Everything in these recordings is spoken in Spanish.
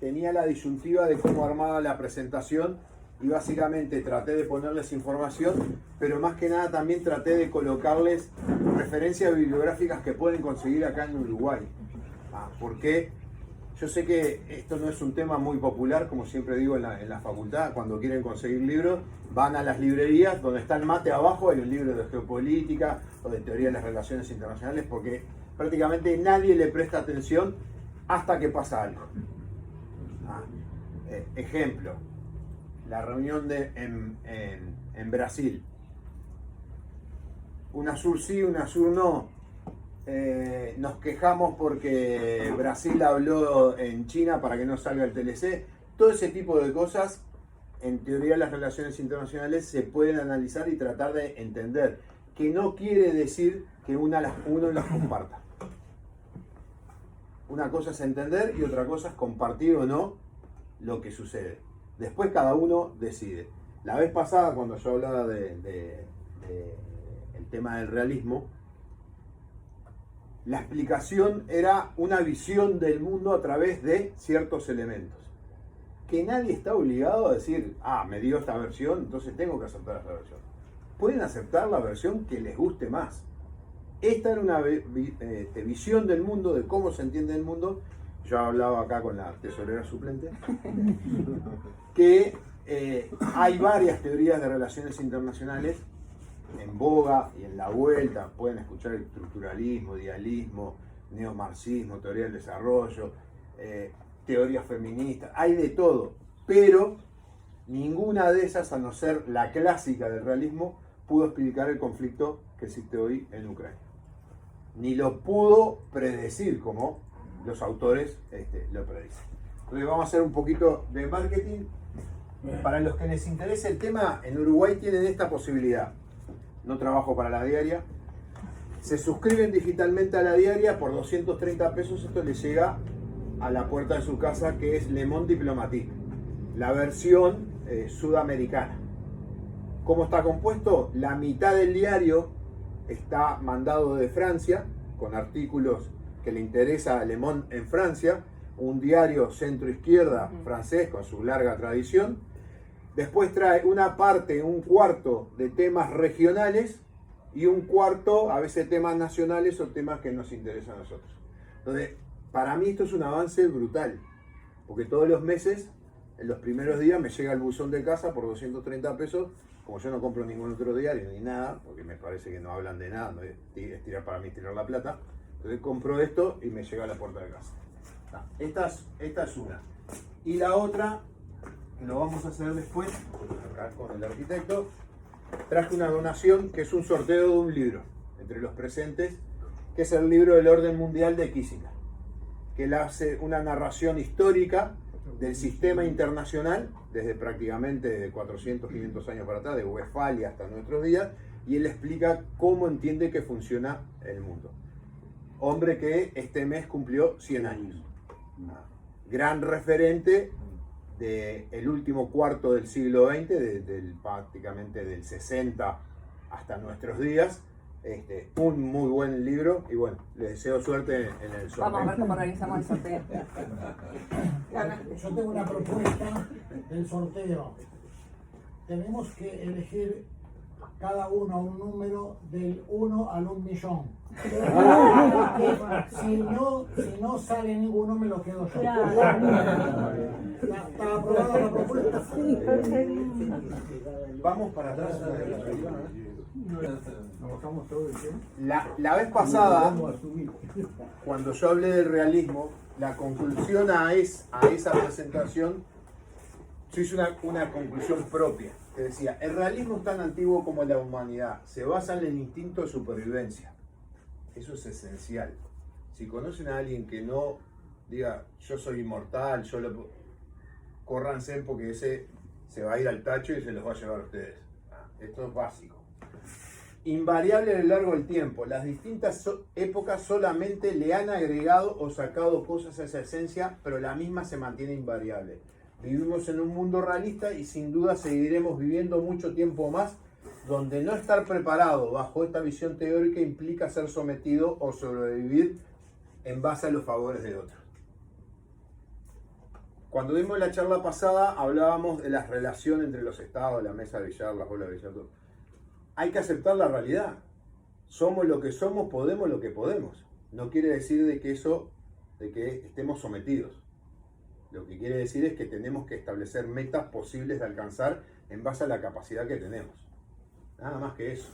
tenía la disyuntiva de cómo armaba la presentación y básicamente traté de ponerles información, pero más que nada también traté de colocarles referencias bibliográficas que pueden conseguir acá en Uruguay. Porque yo sé que esto no es un tema muy popular, como siempre digo en la facultad, cuando quieren conseguir libros, van a las librerías, donde está el mate abajo, hay un libro de geopolítica o de teoría de las relaciones internacionales, porque prácticamente nadie le presta atención hasta que pasa algo. Ejemplo, la reunión en Brasil. UNASUR sí, UNASUR no. Nos quejamos porque Brasil habló en China para que no salga el TLC. Todo ese tipo de cosas, en teoría de las relaciones internacionales, se pueden analizar y tratar de entender. Que no quiere decir que uno las comparta. Una cosa es entender y otra cosa es compartir o no lo que sucede. Después cada uno decide. La vez pasada, cuando yo hablaba el tema del realismo, la explicación era una visión del mundo a través de ciertos elementos. Que nadie está obligado a decir, me dio esta versión, entonces tengo que aceptar esta versión. Pueden aceptar la versión que les guste más. Esta era una visión del mundo, de cómo se entiende el mundo. Yo hablaba acá con la tesorera suplente, que hay varias teorías de relaciones internacionales en boga y en la vuelta. Pueden escuchar el estructuralismo, idealismo, neomarxismo, teoría del desarrollo, teorías feministas, hay de todo, pero ninguna de esas, a no ser la clásica del realismo, pudo explicar el conflicto que existe hoy en Ucrania. Ni lo pudo predecir como los autores lo predicen. Entonces vamos a hacer un poquito de marketing. Para los que les interese el tema, en Uruguay tienen esta posibilidad. No trabajo para la diaria. Se suscriben digitalmente a la diaria por 230 pesos. Esto les llega a la puerta de su casa, que es Le Monde Diplomatique, la versión sudamericana. ¿Cómo está compuesto? La mitad del diario está mandado de Francia, con artículos que le interesa a Le Monde en Francia, un diario centro-izquierda francés con su larga tradición. Después trae una parte, un cuarto de temas regionales y un cuarto, a veces temas nacionales o temas que nos interesan a nosotros. Entonces, para mí esto es un avance brutal, porque todos los meses, en los primeros días, me llega el buzón de casa por 230 pesos, como yo no compro ningún otro diario ni nada, porque me parece que no hablan de nada, no es tirar para mí tirar la plata. Entonces compro esto y me llega a la puerta de casa. Esta es una. Y la otra, lo vamos a hacer después, acá con el arquitecto. Traje una donación que es un sorteo de un libro entre los presentes, que es el libro del orden mundial de Kissinger, que él hace una narración histórica del sistema internacional desde prácticamente 400, 500 años para atrás, de Westfalia hasta nuestros días, y él explica cómo entiende que funciona el mundo. Hombre que este mes cumplió 100 años. Gran referente del último cuarto del siglo XX, prácticamente del 60 hasta nuestros días. Un muy buen libro y bueno, les deseo suerte en el sorteo. Vamos a ver cómo organizamos el sorteo. Yo tengo una propuesta del sorteo. Tenemos que elegir cada uno un número del 1 al 1 millón. Si no sale ninguno, me lo quedo yo. ¿Está aprobada la propuesta? Vamos para atrás. La vez pasada, cuando yo hablé del realismo, la conclusión a esa presentación, yo hice una conclusión propia, que decía, el realismo es tan antiguo como la humanidad, se basa en el instinto de supervivencia. Eso es esencial. Si conocen a alguien que no diga, yo soy inmortal, córranse porque ese se va a ir al tacho y se los va a llevar a ustedes. Esto es básico. Invariable a lo largo del tiempo. Las distintas épocas solamente le han agregado o sacado cosas a esa esencia, pero la misma se mantiene invariable. Vivimos en un mundo realista y sin duda seguiremos viviendo mucho tiempo más, donde no estar preparado bajo esta visión teórica implica ser sometido o sobrevivir en base a los favores de otros. Cuando vimos la charla pasada, hablábamos de las relaciones entre los estados, la mesa de billar, las bolas de billar, todo. Hay que aceptar la realidad. Somos lo que somos, podemos lo que podemos. No quiere decir de que estemos sometidos. Lo que quiere decir es que tenemos que establecer metas posibles de alcanzar en base a la capacidad que tenemos. Nada más que eso.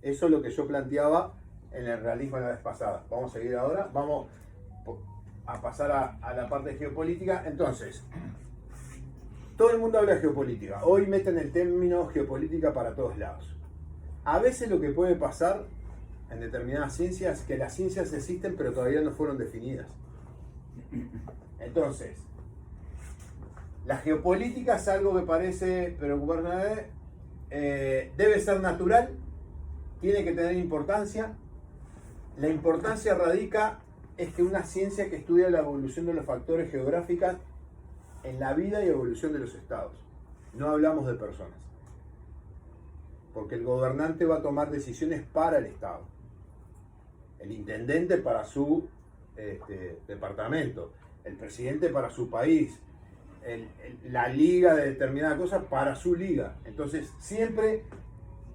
Eso es lo que yo planteaba en el realismo la vez pasada. Vamos a seguir ahora. Vamos a pasar a la parte de geopolítica. Entonces, todo el mundo habla de geopolítica. Hoy meten el término geopolítica para todos lados. A veces lo que puede pasar en determinadas ciencias es que las ciencias existen pero todavía no fueron definidas. Entonces, la geopolítica es algo que parece preocuparnos, debe ser natural, tiene que tener importancia. La importancia radica es que una ciencia que estudia la evolución de los factores geográficos en la vida y evolución de los estados. No hablamos de personas. Porque el gobernante va a tomar decisiones para el Estado. El intendente para su departamento. El presidente para su país. La liga de determinada cosa para su liga. Entonces siempre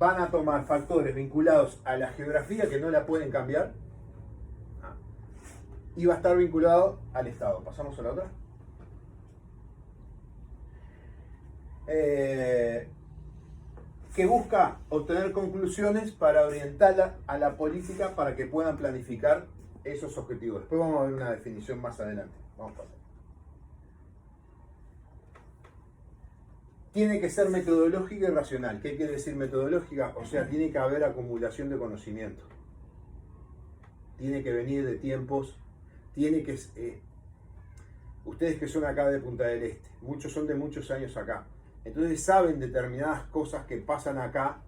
van a tomar factores vinculados a la geografía que no la pueden cambiar. Y va a estar vinculado al Estado. Pasamos a la otra. Que busca obtener conclusiones para orientarla a la política para que puedan planificar esos objetivos. Después vamos a ver una definición más adelante. Vamos a pasar. Tiene que ser metodológica y racional. ¿Qué quiere decir metodológica? O sea, tiene que haber acumulación de conocimiento. Tiene que venir de tiempos. Tiene que... ustedes que son acá de Punta del Este, muchos son de muchos años acá. Entonces saben determinadas cosas que pasan acá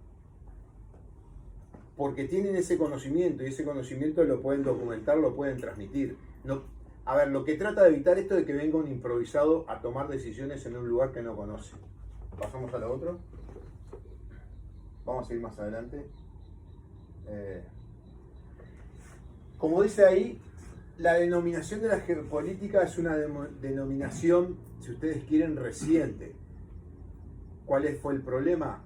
porque tienen ese conocimiento y ese conocimiento lo pueden documentar, lo pueden transmitir. No, a ver, lo que trata de evitar esto de que venga un improvisado a tomar decisiones en un lugar que no conoce. Pasamos a lo otro. Vamos a ir más adelante. Como dice ahí, la denominación de la geopolítica es una denominación, si ustedes quieren, reciente. ¿Cuál fue el problema?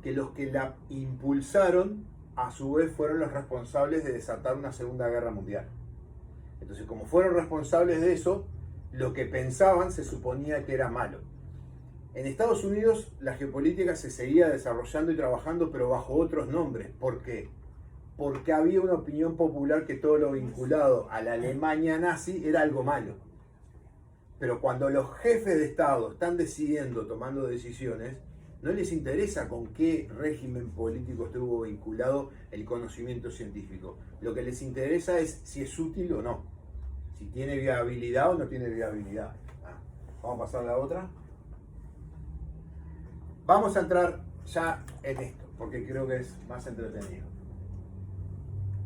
Que los que la impulsaron, a su vez, fueron los responsables de desatar una Segunda Guerra Mundial. Entonces, como fueron responsables de eso, lo que pensaban se suponía que era malo. En Estados Unidos, la geopolítica se seguía desarrollando y trabajando, pero bajo otros nombres. ¿Por qué? Porque había una opinión popular que todo lo vinculado a la Alemania nazi era algo malo. Pero cuando los jefes de Estado están decidiendo, tomando decisiones, no les interesa con qué régimen político estuvo vinculado el conocimiento científico. Lo que les interesa es si es útil o no. Si tiene viabilidad o no tiene viabilidad. Vamos a pasar a la otra. Vamos a entrar ya en esto, porque creo que es más entretenido.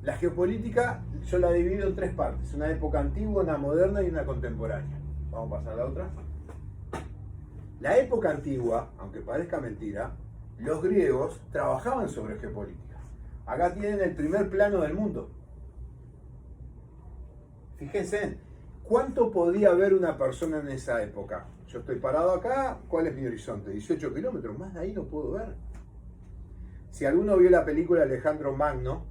La geopolítica yo la divido en tres partes. Una época antigua, una moderna y una contemporánea. Vamos a pasar a la otra. La época antigua, aunque parezca mentira, los griegos trabajaban sobre geopolítica. Acá tienen el primer plano del mundo. Fíjense, ¿cuánto podía ver una persona en esa época? Yo estoy parado acá, ¿cuál es mi horizonte? 18 kilómetros, más de ahí no puedo ver. Si alguno vio la película Alejandro Magno,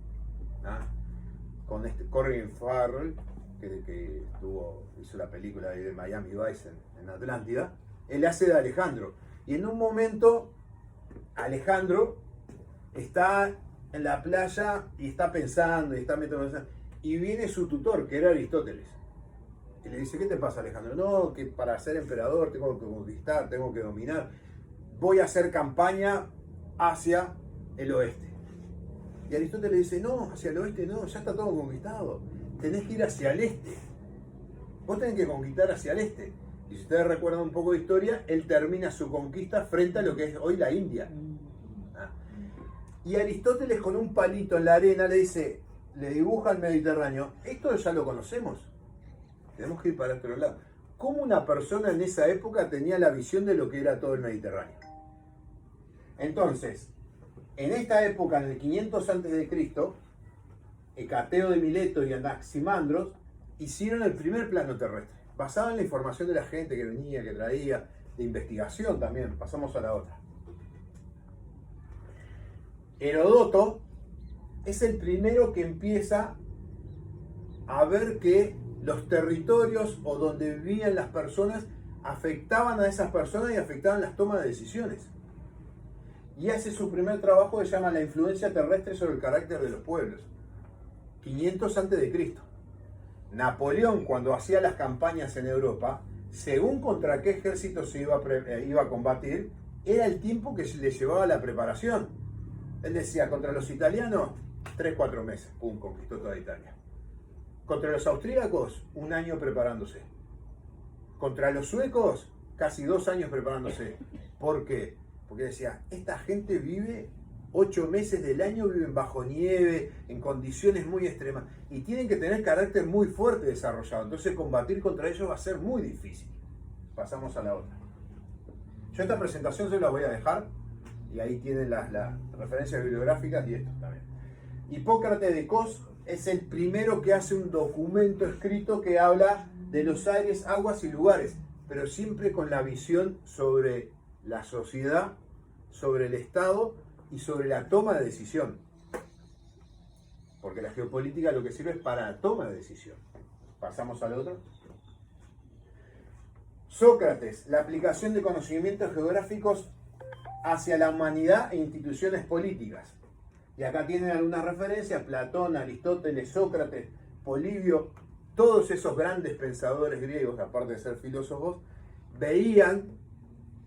con Colin Farrell, que hizo la película de Miami Vice en Atlántida, él hace de Alejandro. Y en un momento, Alejandro está en la playa y está pensando, y viene su tutor, que era Aristóteles. Y le dice, ¿qué te pasa, Alejandro? No, que para ser emperador tengo que conquistar, tengo que dominar. Voy a hacer campaña hacia el oeste. Y Aristóteles le dice, no, hacia el oeste no, ya está todo conquistado. Tenés que ir hacia el este. Vos tenés que conquistar hacia el este. Y si ustedes recuerdan un poco de historia, él termina su conquista frente a lo que es hoy la India. Y Aristóteles con un palito en la arena le dice, le dibuja el Mediterráneo. Esto ya lo conocemos. Tenemos que ir para otro lado. ¿Cómo una persona en esa época tenía la visión de lo que era todo el Mediterráneo? Entonces, en esta época, en el 500 a.C., Hecateo de Mileto y Anaximandros hicieron el primer plano terrestre. basado en la información de la gente que venía, que traía, de investigación también. Pasamos a la otra. Heródoto es el primero que empieza a ver que los territorios o donde vivían las personas afectaban a esas personas y afectaban las tomas de decisiones. Y hace su primer trabajo que se llama La influencia terrestre sobre el carácter de los pueblos. 500 a.C. Napoleón, cuando hacía las campañas en Europa, según contra qué ejército se iba a combatir, era el tiempo que se le llevaba la preparación. Él decía, contra los italianos, 3-4 meses, pum, conquistó toda Italia. Contra los austríacos, 1 año preparándose. Contra los suecos, casi 2 años preparándose. ¿Por qué? Porque decía, esta gente vive 8 meses del año, viven bajo nieve, en condiciones muy extremas, y tienen que tener carácter muy fuerte desarrollado. Entonces combatir contra ellos va a ser muy difícil. Pasamos a la otra. Yo esta presentación se la voy a dejar, y ahí tienen las referencias bibliográficas y esto también. Hipócrates de Cos es el primero que hace un documento escrito que habla de los aires, aguas y lugares, pero siempre con la visión sobre la sociedad, sobre el Estado y sobre la toma de decisión. Porque la geopolítica lo que sirve es para la toma de decisión. Pasamos al otro. Sócrates, la aplicación de conocimientos geográficos hacia la humanidad e instituciones políticas. Y acá tienen algunas referencias: Platón, Aristóteles, Sócrates, Polibio. Todos esos grandes pensadores griegos, aparte de ser filósofos, veían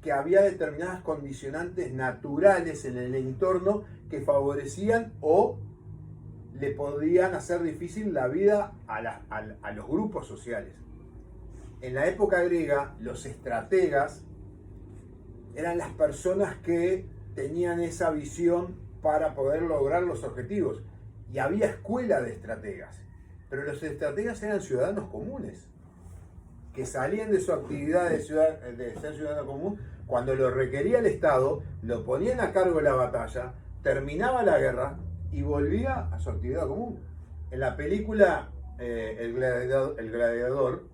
que había determinadas condicionantes naturales en el entorno que favorecían o le podían hacer difícil la vida a los grupos sociales. En la época griega, los estrategas eran las personas que tenían esa visión para poder lograr los objetivos. Y había escuela de estrategas, pero los estrategas eran ciudadanos comunes, que salían de su actividad de ser ciudadano común. Cuando lo requería el Estado, lo ponían a cargo de la batalla, terminaba la guerra y volvía a su actividad común. En la película El Gladiador,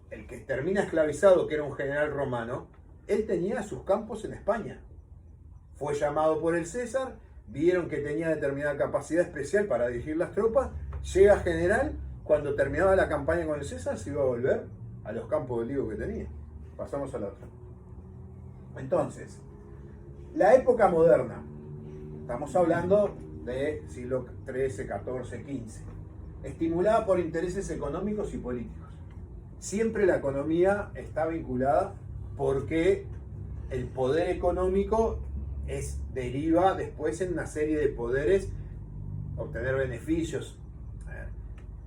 el que termina esclavizado, que era un general romano, él tenía sus campos en España. Fue llamado por el César, vieron que tenía determinada capacidad especial para dirigir las tropas, llega general, cuando terminaba la campaña con el César se iba a volver a los campos de olivo que tenía. Pasamos a la otra. Entonces, la época moderna, estamos hablando de siglo XIII, XIV, XV, estimulada por intereses económicos y políticos. Siempre la economía está vinculada porque el poder económico deriva después en una serie de poderes, obtener beneficios,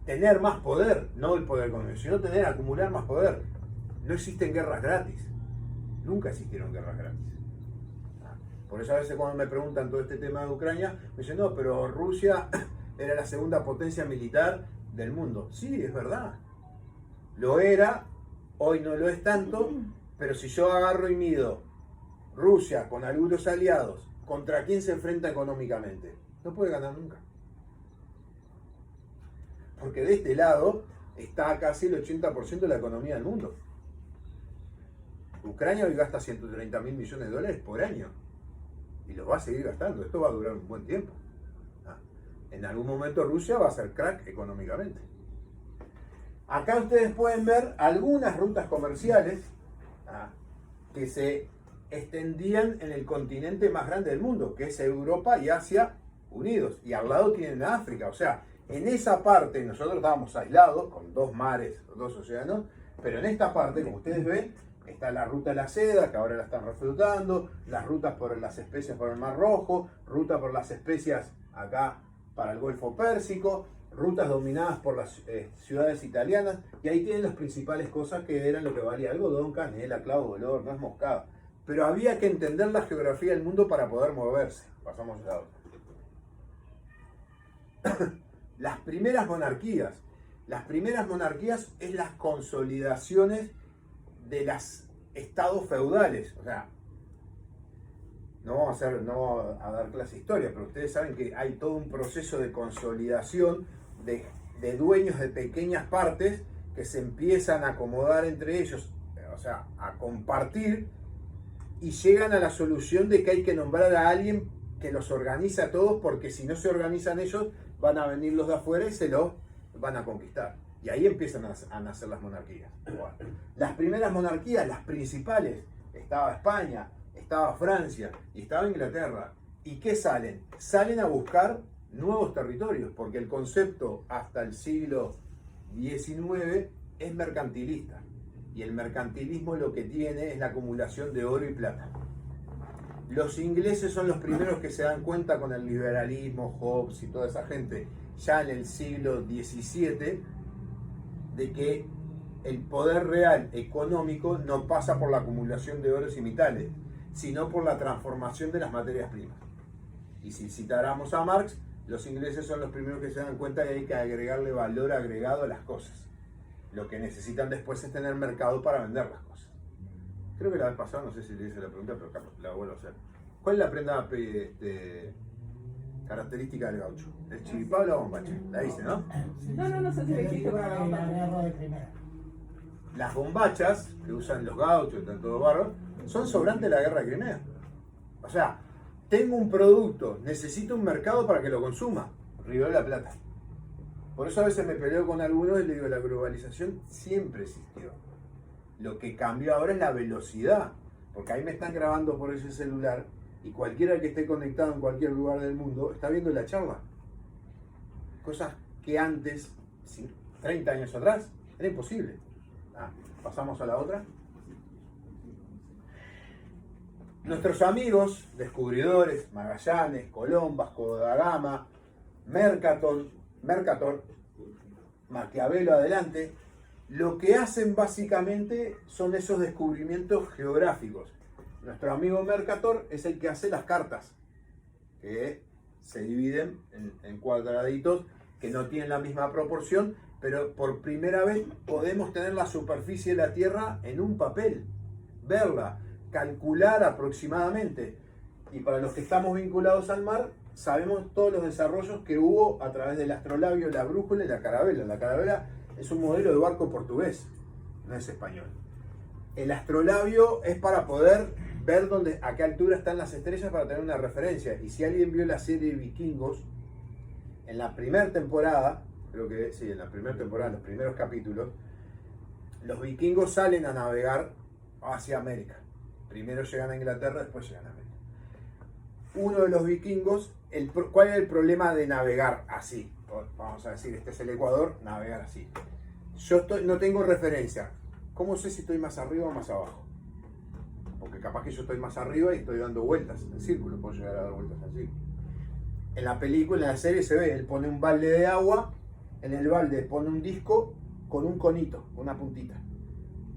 tener más poder, no el poder económico, sino acumular más poder. No existen guerras gratis, nunca existieron guerras gratis. Por eso a veces cuando me preguntan todo este tema de Ucrania, me dicen, no, pero Rusia era la segunda potencia militar del mundo. Sí, es verdad, lo era, hoy no lo es tanto, pero si yo agarro y mido Rusia con algunos aliados, ¿contra quién se enfrenta económicamente? No puede ganar nunca. Porque de este lado está casi el 80% de la economía del mundo. Ucrania hoy gasta 130 mil millones de dólares por año. Y los va a seguir gastando. Esto va a durar un buen tiempo. En algún momento Rusia va a hacer crack económicamente. Acá ustedes pueden ver algunas rutas comerciales que se extendían en el continente más grande del mundo, que es Europa y Asia unidos. Y al lado tienen África. O sea, en esa parte nosotros estábamos aislados, con 2 mares, 2 océanos, pero en esta parte, como ustedes ven, está la ruta de la seda, que ahora la están reflotando, las rutas por las especias por el Mar Rojo, ruta por las especias acá para el Golfo Pérsico, rutas dominadas por las ciudades italianas, y ahí tienen las principales cosas que eran lo que valía: algodón, canela, clavo de olor, nuez moscada. Pero había que entender la geografía del mundo para poder moverse. Pasamos a la otra. Las primeras monarquías. Las primeras monarquías es las consolidaciones de los estados feudales. O sea, no vamos a dar clase de historia, pero ustedes saben que hay todo un proceso de consolidación de dueños de pequeñas partes que se empiezan a acomodar entre ellos, o sea, a compartir, y llegan a la solución de que hay que nombrar a alguien que los organice a todos, porque si no se organizan ellos, van a venir los de afuera y se los van a conquistar. Y ahí empiezan a nacer las monarquías. Bueno, las primeras monarquías, las principales, estaba España, estaba Francia y estaba Inglaterra. ¿Y qué salen? Salen a buscar nuevos territorios, porque el concepto hasta el siglo XIX es mercantilista. Y el mercantilismo lo que tiene es la acumulación de oro y plata. Los ingleses son los primeros que se dan cuenta con el liberalismo, Hobbes y toda esa gente, ya en el siglo XVII, de que el poder real económico no pasa por la acumulación de oros y metales, sino por la transformación de las materias primas. Y si citáramos a Marx, los ingleses son los primeros que se dan cuenta que hay que agregarle valor agregado a las cosas. Lo que necesitan después es tener mercado para vender las cosas. Creo que la vez pasada, no sé si le hice la pregunta, pero la vuelvo a hacer. ¿Cuál es la prenda característica del gaucho? ¿El chiripá o la bombacha? La dice, ¿no? No sé si me explico, pero La guerra de Crimea. Las bombachas que usan los gauchos, están todos barros, son sobrantes de la guerra de Crimea. O sea, tengo un producto, necesito un mercado para que lo consuma. Río de la Plata. Por eso a veces me peleo con algunos y le digo, la globalización siempre existió. Lo que cambió ahora es la velocidad. Porque ahí me están grabando por ese celular y cualquiera que esté conectado en cualquier lugar del mundo está viendo la charla. Cosas que antes, 30 años atrás, era imposible. Pasamos a la otra. Nuestros amigos, descubridores, Magallanes, Colón, Vasco da Gama, Mercator, Maquiavelo adelante, lo que hacen básicamente son esos descubrimientos geográficos. Nuestro amigo Mercator es el que hace las cartas, que se dividen en cuadraditos que no tienen la misma proporción, pero por primera vez podemos tener la superficie de la Tierra en un papel, verla, calcular aproximadamente. Y para los que estamos vinculados al mar, sabemos todos los desarrollos que hubo a través del astrolabio, la brújula y la carabela. La carabela es un modelo de barco portugués, no es español. El astrolabio es para poder ver a qué altura están las estrellas para tener una referencia. Y si alguien vio la serie Vikingos, en la primera temporada, creo que sí, en la primera temporada, los primeros capítulos, los vikingos salen a navegar hacia América. Primero llegan a Inglaterra, después llegan a América. Uno de los vikingos, ¿cuál es el problema de navegar así? Vamos a decir, este es el Ecuador, navegar así. Yo no tengo referencia. ¿Cómo sé si estoy más arriba o más abajo? Porque capaz que yo estoy más arriba y estoy dando vueltas en círculo, puedo llegar a dar vueltas en círculo. En la película, en la serie se ve, él pone un balde de agua, en el balde pone un disco con un conito, una puntita,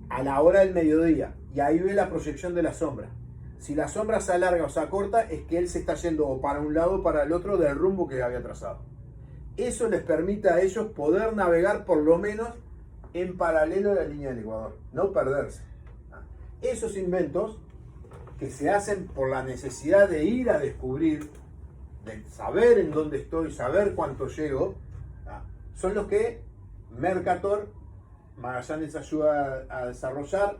a la hora del mediodía, y ahí ve la proyección de la sombra. Si la sombra se alarga o se acorta, es que él se está yendo o para un lado o para el otro del rumbo que había trazado. Eso les permite a ellos poder navegar por lo menos en paralelo a la línea del Ecuador, no perderse. Esos inventos que se hacen por la necesidad de ir a descubrir, de saber en dónde estoy, saber cuánto llego, son los que Mercator, Magallanes ayuda a desarrollar,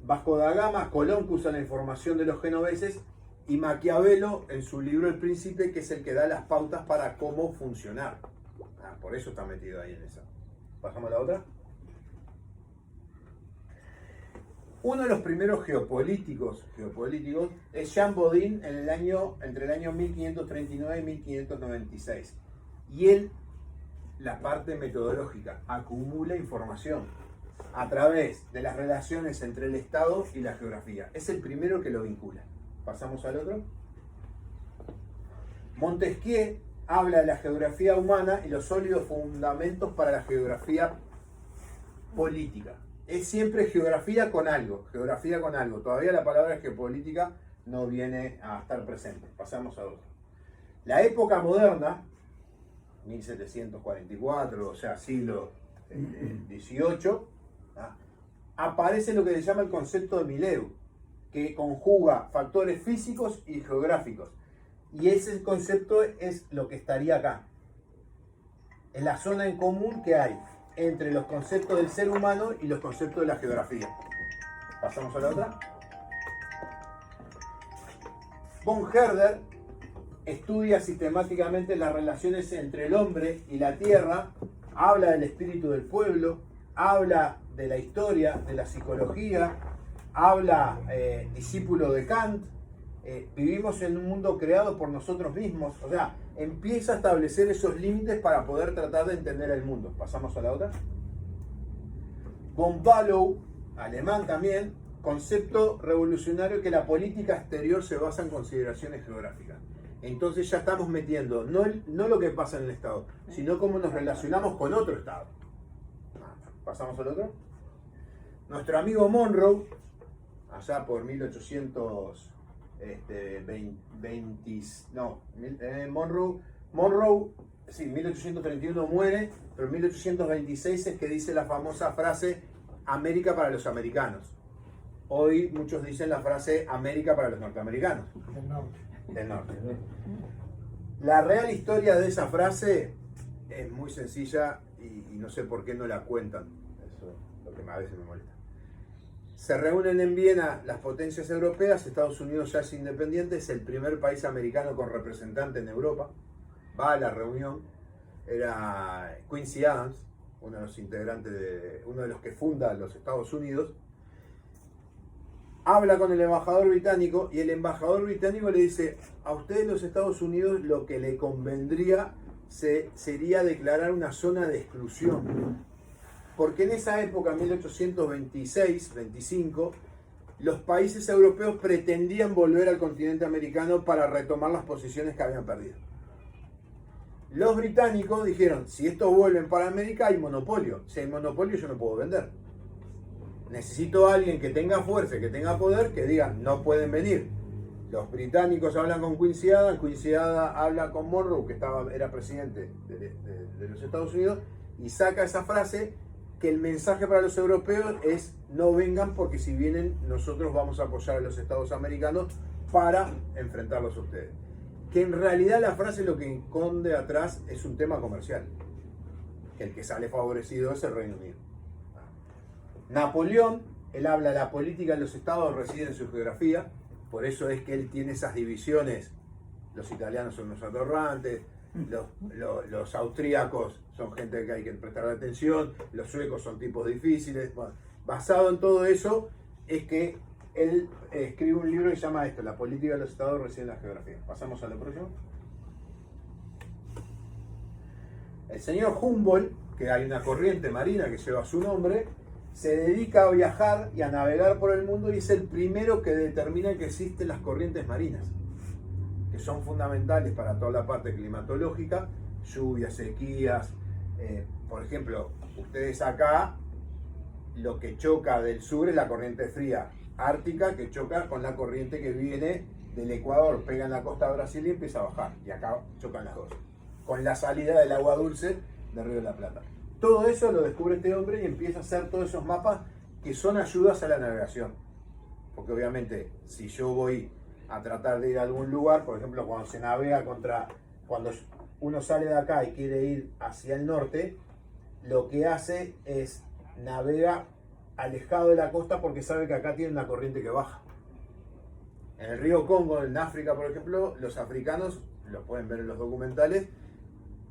Vasco da Gama, Colón que usa la información de los genoveses, y Maquiavelo en su libro El Príncipe, que es el que da las pautas para cómo funcionar. Por eso está metido ahí en esa. ¿Pasamos a la otra? Uno de los primeros geopolíticos es Jean Bodin entre el año 1539 y 1596. Y él, la parte metodológica, acumula información a través de las relaciones entre el Estado y la geografía. Es el primero que lo vincula. Pasamos al otro. Montesquieu habla de la geografía humana y los sólidos fundamentos para la geografía política. Es siempre geografía con algo, geografía con algo. Todavía la palabra geopolítica no viene a estar presente. Pasamos a otro. La época moderna, 1744, o sea, siglo XVIII, aparece lo que se llama el concepto de Mileu, que conjuga factores físicos y geográficos. Y ese concepto es lo que estaría acá. Es la zona en común que hay entre los conceptos del ser humano y los conceptos de la geografía. Pasamos a la otra. Von Herder estudia sistemáticamente las relaciones entre el hombre y la tierra, habla del espíritu del pueblo, habla de la historia, de la psicología, habla discípulo de Kant. Vivimos en un mundo creado por nosotros mismos, o sea, empieza a establecer esos límites para poder tratar de entender el mundo. Pasamos a la otra. Von Ballow, alemán también, concepto revolucionario que la política exterior se basa en consideraciones geográficas. Entonces ya estamos metiendo no lo que pasa en el Estado, sino cómo nos relacionamos con otro Estado. Pasamos al otro. Nuestro amigo Monroe, allá por 1831 muere, pero en 1826 es que dice la famosa frase América para los americanos. Hoy muchos dicen la frase América para los norteamericanos. Del norte. La real historia de esa frase es muy sencilla y no sé por qué no la cuentan. Eso es lo que a veces me molesta. Se reúnen en Viena las potencias europeas, Estados Unidos ya es independiente, es el primer país americano con representante en Europa. Va a la reunión, era Quincy Adams, uno de los integrantes, uno de los que funda los Estados Unidos. Habla con el embajador británico y el embajador británico le dice: a ustedes los Estados Unidos lo que le convendría sería declarar una zona de exclusión. Porque en esa época, 1826-25, los países europeos pretendían volver al continente americano para retomar las posiciones que habían perdido. Los británicos dijeron: si estos vuelven para América hay monopolio. Si hay monopolio yo no puedo vender. Necesito a alguien que tenga fuerza, que tenga poder, que diga no pueden venir. Los británicos hablan con Quincy Adams habla con Monroe, que era presidente de los Estados Unidos, y saca esa frase que el mensaje para los europeos es: no vengan porque si vienen nosotros vamos a apoyar a los estados americanos para enfrentarlos a ustedes. Que en realidad la frase lo que esconde atrás es un tema comercial. El que sale favorecido es el Reino Unido. Napoleón, él habla de la política de los estados, reside en su geografía, por eso es que él tiene esas divisiones. Los italianos son los atorrantes, los austríacos son gente que hay que prestar atención, los suecos son tipos difíciles. Bueno, basado en todo eso es que él escribe un libro que se llama esto: La política de los estados reside en la geografía. Pasamos a lo próximo. El señor Humboldt, que hay una corriente marina que lleva su nombre, se dedica a viajar y a navegar por el mundo y es el primero que determina que existen las corrientes marinas, que son fundamentales para toda la parte climatológica, lluvias, sequías. Por ejemplo, ustedes acá, lo que choca del sur es la corriente fría ártica, que choca con la corriente que viene del Ecuador, pega en la costa brasileña y empieza a bajar, y acá chocan las dos, con la salida del agua dulce del Río de la Plata. Todo eso lo descubre este hombre y empieza a hacer todos esos mapas que son ayudas a la navegación. Porque obviamente, si yo voy a tratar de ir a algún lugar, por ejemplo, cuando se navega cuando uno sale de acá y quiere ir hacia el norte, lo que hace es navega alejado de la costa porque sabe que acá tiene una corriente que baja. En el río Congo, en África, por ejemplo, los africanos, lo pueden ver en los documentales,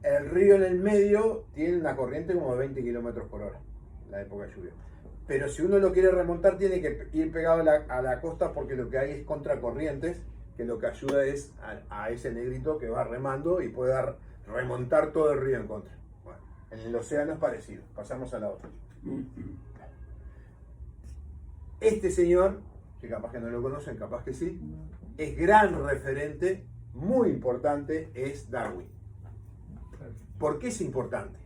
el río en el medio tiene una corriente como de 20 kilómetros por hora, en la época de lluvia. Pero si uno lo quiere remontar, tiene que ir pegado a la costa porque lo que hay es contracorrientes, que lo que ayuda es a ese negrito que va remando y puede remontar todo el río en contra. Bueno, en el océano es parecido. Pasamos a la otra. Este señor, que capaz que no lo conocen, capaz que sí, es gran referente, muy importante, es Darwin. ¿Por qué es importante?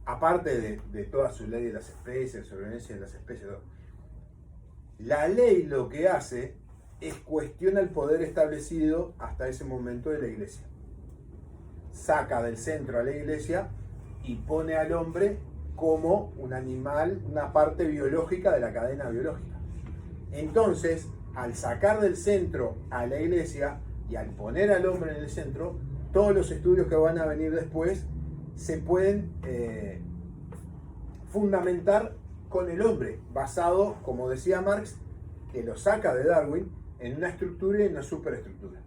Aparte de toda su ley de las especies, sobrevivencia de las especies, la ley lo que hace es cuestiona el poder establecido hasta ese momento de la iglesia. Saca del centro a la iglesia y pone al hombre como un animal, una parte biológica de la cadena biológica. Entonces, al sacar del centro a la iglesia y al poner al hombre en el centro, todos los estudios que van a venir después se pueden fundamentar con el hombre, basado, como decía Marx, que lo saca de Darwin, en una estructura y en una superestructura.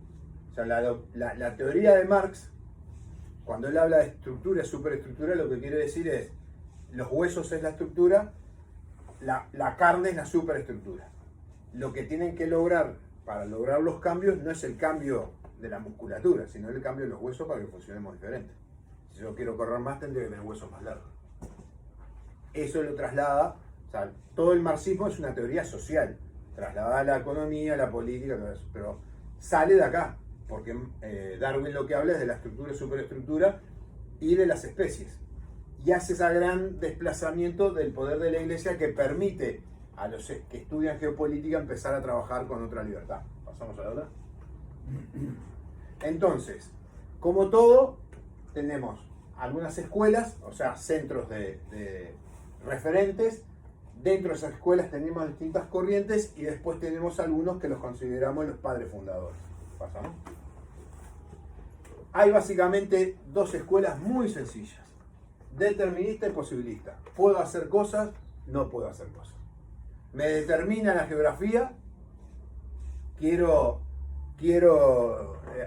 O sea, la teoría de Marx, cuando él habla de estructura y superestructura, lo que quiere decir es, los huesos es la estructura, la carne es la superestructura. Lo que tienen que lograr para lograr los cambios no es el cambio de la musculatura, sino el cambio de los huesos para que funcionemos diferente. Si yo quiero correr más, tendría que tener huesos más largos. Eso lo traslada, o sea, todo el marxismo es una teoría social, trasladada a la economía, a la política, todo eso, pero sale de acá, porque Darwin lo que habla es de la estructura y superestructura y de las especies. Y hace ese gran desplazamiento del poder de la iglesia que permite a los que estudian geopolítica empezar a trabajar con otra libertad. Pasamos a la otra. Entonces, como todo, tenemos algunas escuelas, o sea, centros de referentes. Dentro de esas escuelas tenemos distintas corrientes y después tenemos algunos que los consideramos los padres fundadores. Pasamos. Hay básicamente dos escuelas muy sencillas: determinista y posibilista. Puedo hacer cosas, no puedo hacer cosas. Me determina la geografía. Quiero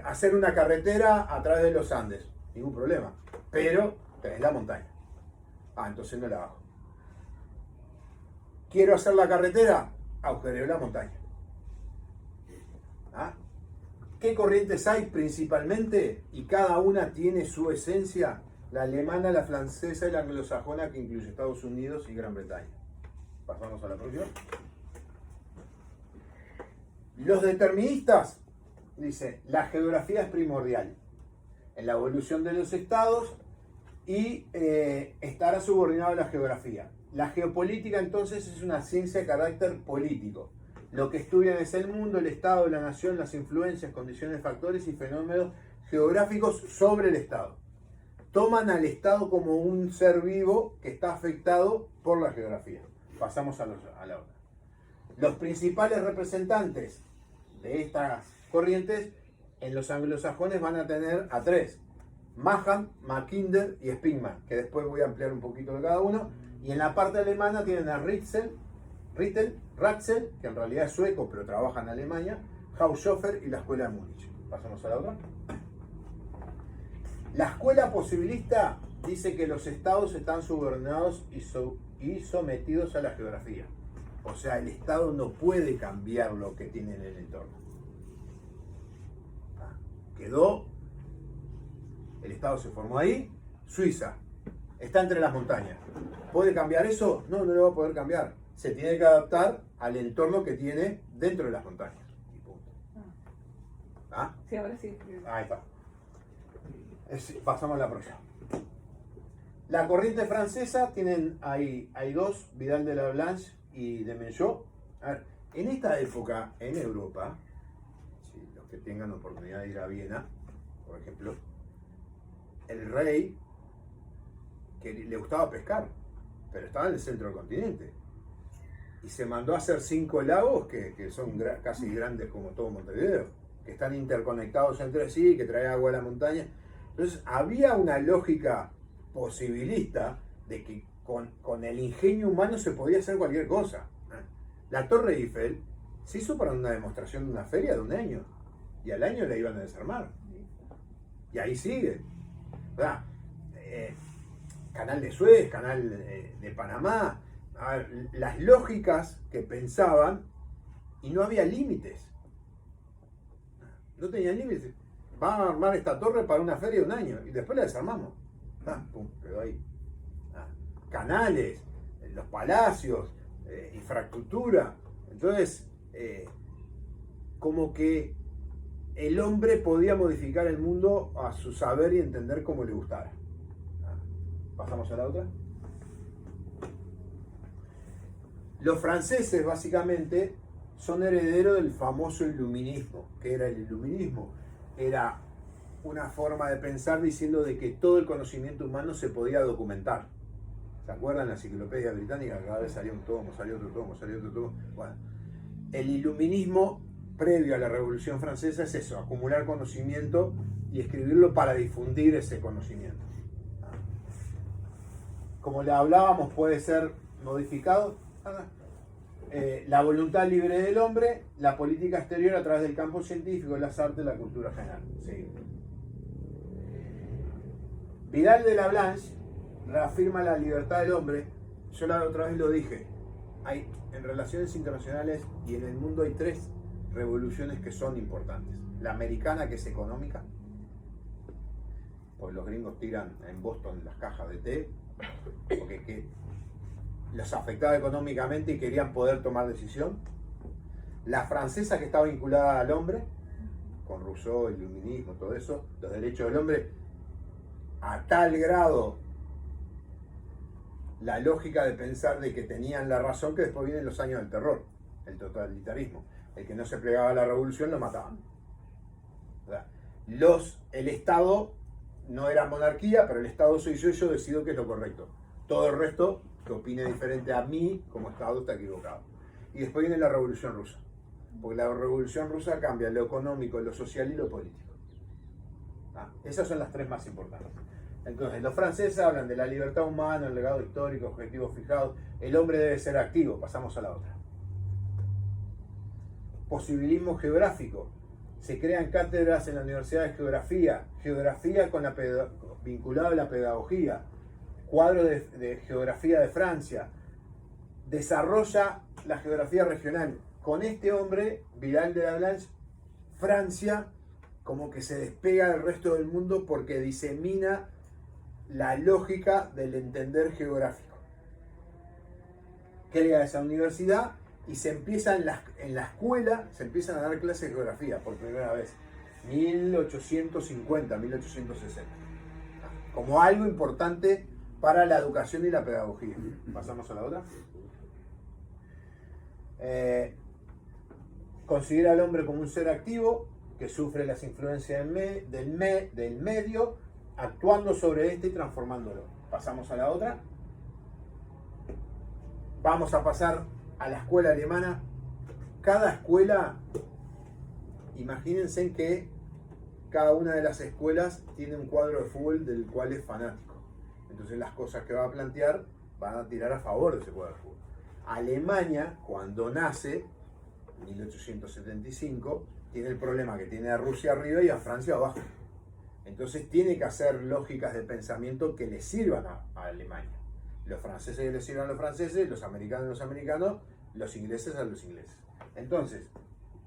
hacer una carretera a través de los Andes, ningún problema, pero tenés la montaña. Entonces no la hago. Quiero hacer la carretera, agujereo la montaña. ¿Qué corrientes hay principalmente? Y cada una tiene su esencia: la alemana, la francesa y la anglosajona, que incluye Estados Unidos y Gran Bretaña. Pasamos a la próxima. Los deterministas dicen, la geografía es primordial en la evolución de los estados y estará subordinado a la geografía. La geopolítica entonces es una ciencia de carácter político. Lo que estudian es el mundo, el estado, la nación, las influencias, condiciones, factores y fenómenos geográficos sobre el estado. Toman al estado como un ser vivo que está afectado por la geografía. Pasamos a la otra. Los principales representantes de estas corrientes en los anglosajones van a tener a tres: Mahan, Mackinder y Spingman, que después voy a ampliar un poquito de cada uno. Y en la parte alemana tienen a Ratzel, que en realidad es sueco pero trabaja en Alemania, Haushofer y la escuela de Múnich. Pasamos a la otra. La escuela posibilista dice que los estados están subordinados y sometidos a la geografía. O sea, el estado no puede cambiar lo que tiene en el entorno. El estado se formó ahí. Suiza está entre las montañas. ¿Puede cambiar eso? No, no lo va a poder cambiar. Se tiene que adaptar al entorno que tiene dentro de las montañas. Y punto. Sí, ahora sí. Ahí está. Pasamos a la próxima. La corriente francesa hay dos, Vidal de la Blanche y de Menchot. A ver, en esta época, en Europa, los que tengan oportunidad de ir a Viena, por ejemplo, el rey, que le gustaba pescar, pero estaba en el centro del continente, y se mandó a hacer 5 lagos que son casi grandes como todo Montevideo, que están interconectados entre sí, que trae agua a la montaña. Entonces había una lógica posibilista de que con el ingenio humano se podía hacer cualquier cosa. La Torre Eiffel se hizo para una demostración de una feria de un año, y al año la iban a desarmar, y ahí sigue. Canal de Suez, Canal de Panamá. A ver, las lógicas que pensaban, y no había límites. No tenían límites. Van a armar esta torre para una feria de un año y después la desarmamos. Pum, quedó ahí. Canales, los palacios, infraestructura. Entonces, como que el hombre podía modificar el mundo a su saber y entender como le gustara. Pasamos a la otra. Los franceses básicamente son herederos del famoso iluminismo. ¿Qué era el iluminismo? Era una forma de pensar diciendo de que todo el conocimiento humano se podía documentar. ¿Se acuerdan la enciclopedia británica? Cada vez salía un tomo, salía otro tomo, salía otro tomo. Bueno, el iluminismo previo a la Revolución Francesa es eso: acumular conocimiento y escribirlo para difundir ese conocimiento. como le hablábamos, puede ser modificado. La voluntad libre del hombre, la política exterior a través del campo científico, las artes, la cultura general. Sí. Vidal de la Blanche reafirma la libertad del hombre. Yo la otra vez lo dije. En relaciones internacionales y en el mundo hay 3 revoluciones que son importantes. La americana, que es económica, pues los gringos tiran en Boston las cajas de té, porque los afectaba económicamente y querían poder tomar decisión. La francesa, que está vinculada al hombre, con Rousseau, el iluminismo, todo eso, los derechos del hombre, a tal grado la lógica de pensar de que tenían la razón, que después vienen los años del terror, el totalitarismo. El que no se plegaba a la revolución lo mataban. El Estado no era monarquía, pero el Estado soy yo decido que es lo correcto. Todo el resto que opine diferente a mí como Estado está equivocado. Y después viene la Revolución Rusa, porque la Revolución Rusa cambia lo económico, lo social y lo político. Esas son las 3 más importantes. Entonces, los franceses hablan de la libertad humana, el legado histórico, objetivos fijados. El hombre debe ser activo. Pasamos a la otra. Posibilismo geográfico. Se crean cátedras en la Universidad de Geografía. Geografía con vinculado a la pedagogía. Cuadro de geografía de Francia. Desarrolla la geografía regional. Con este hombre, Vidal de la Blanche, Francia como que se despega del resto del mundo porque disemina la lógica del entender geográfico. Crea esa universidad y se empieza en la escuela, se empiezan a dar clases de geografía por primera vez. 1850, 1860. Como algo importante para la educación y la pedagogía. Pasamos a la otra. Considera al hombre como un ser activo que sufre las influencias del medio, actuando sobre este y transformándolo. Pasamos a la otra. Vamos a pasar a la escuela alemana. Cada escuela, imagínense que cada una de las escuelas tiene un cuadro de fútbol del cual es fanático. Entonces las cosas que va a plantear van a tirar a favor de ese cuadro de fútbol. Alemania, cuando nace, en 1875, tiene el problema que tiene a Rusia arriba y a Francia abajo. Entonces tiene que hacer lógicas de pensamiento que le sirvan a Alemania. Los franceses que le sirvan a los franceses, los americanos a los americanos, los ingleses a los ingleses. Entonces,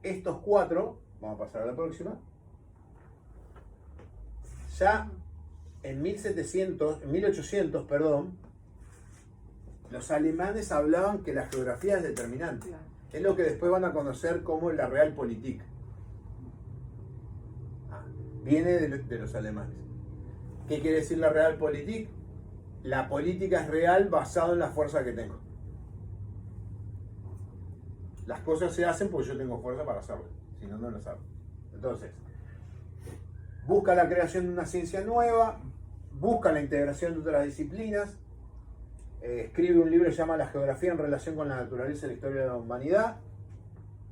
estos 4, vamos a pasar a la próxima, ya en 1800, los alemanes hablaban que la geografía es determinante. Es lo que después van a conocer como la Realpolitik. Viene de los alemanes. ¿Qué quiere decir la Realpolitik? La política es real basada en la fuerza que tengo. Las cosas se hacen porque yo tengo fuerza para hacerlo. Si no, no las hago. Entonces, busca la creación de una ciencia nueva, busca la integración de otras disciplinas, escribe un libro que se llama La geografía en relación con la naturaleza y la historia de la humanidad,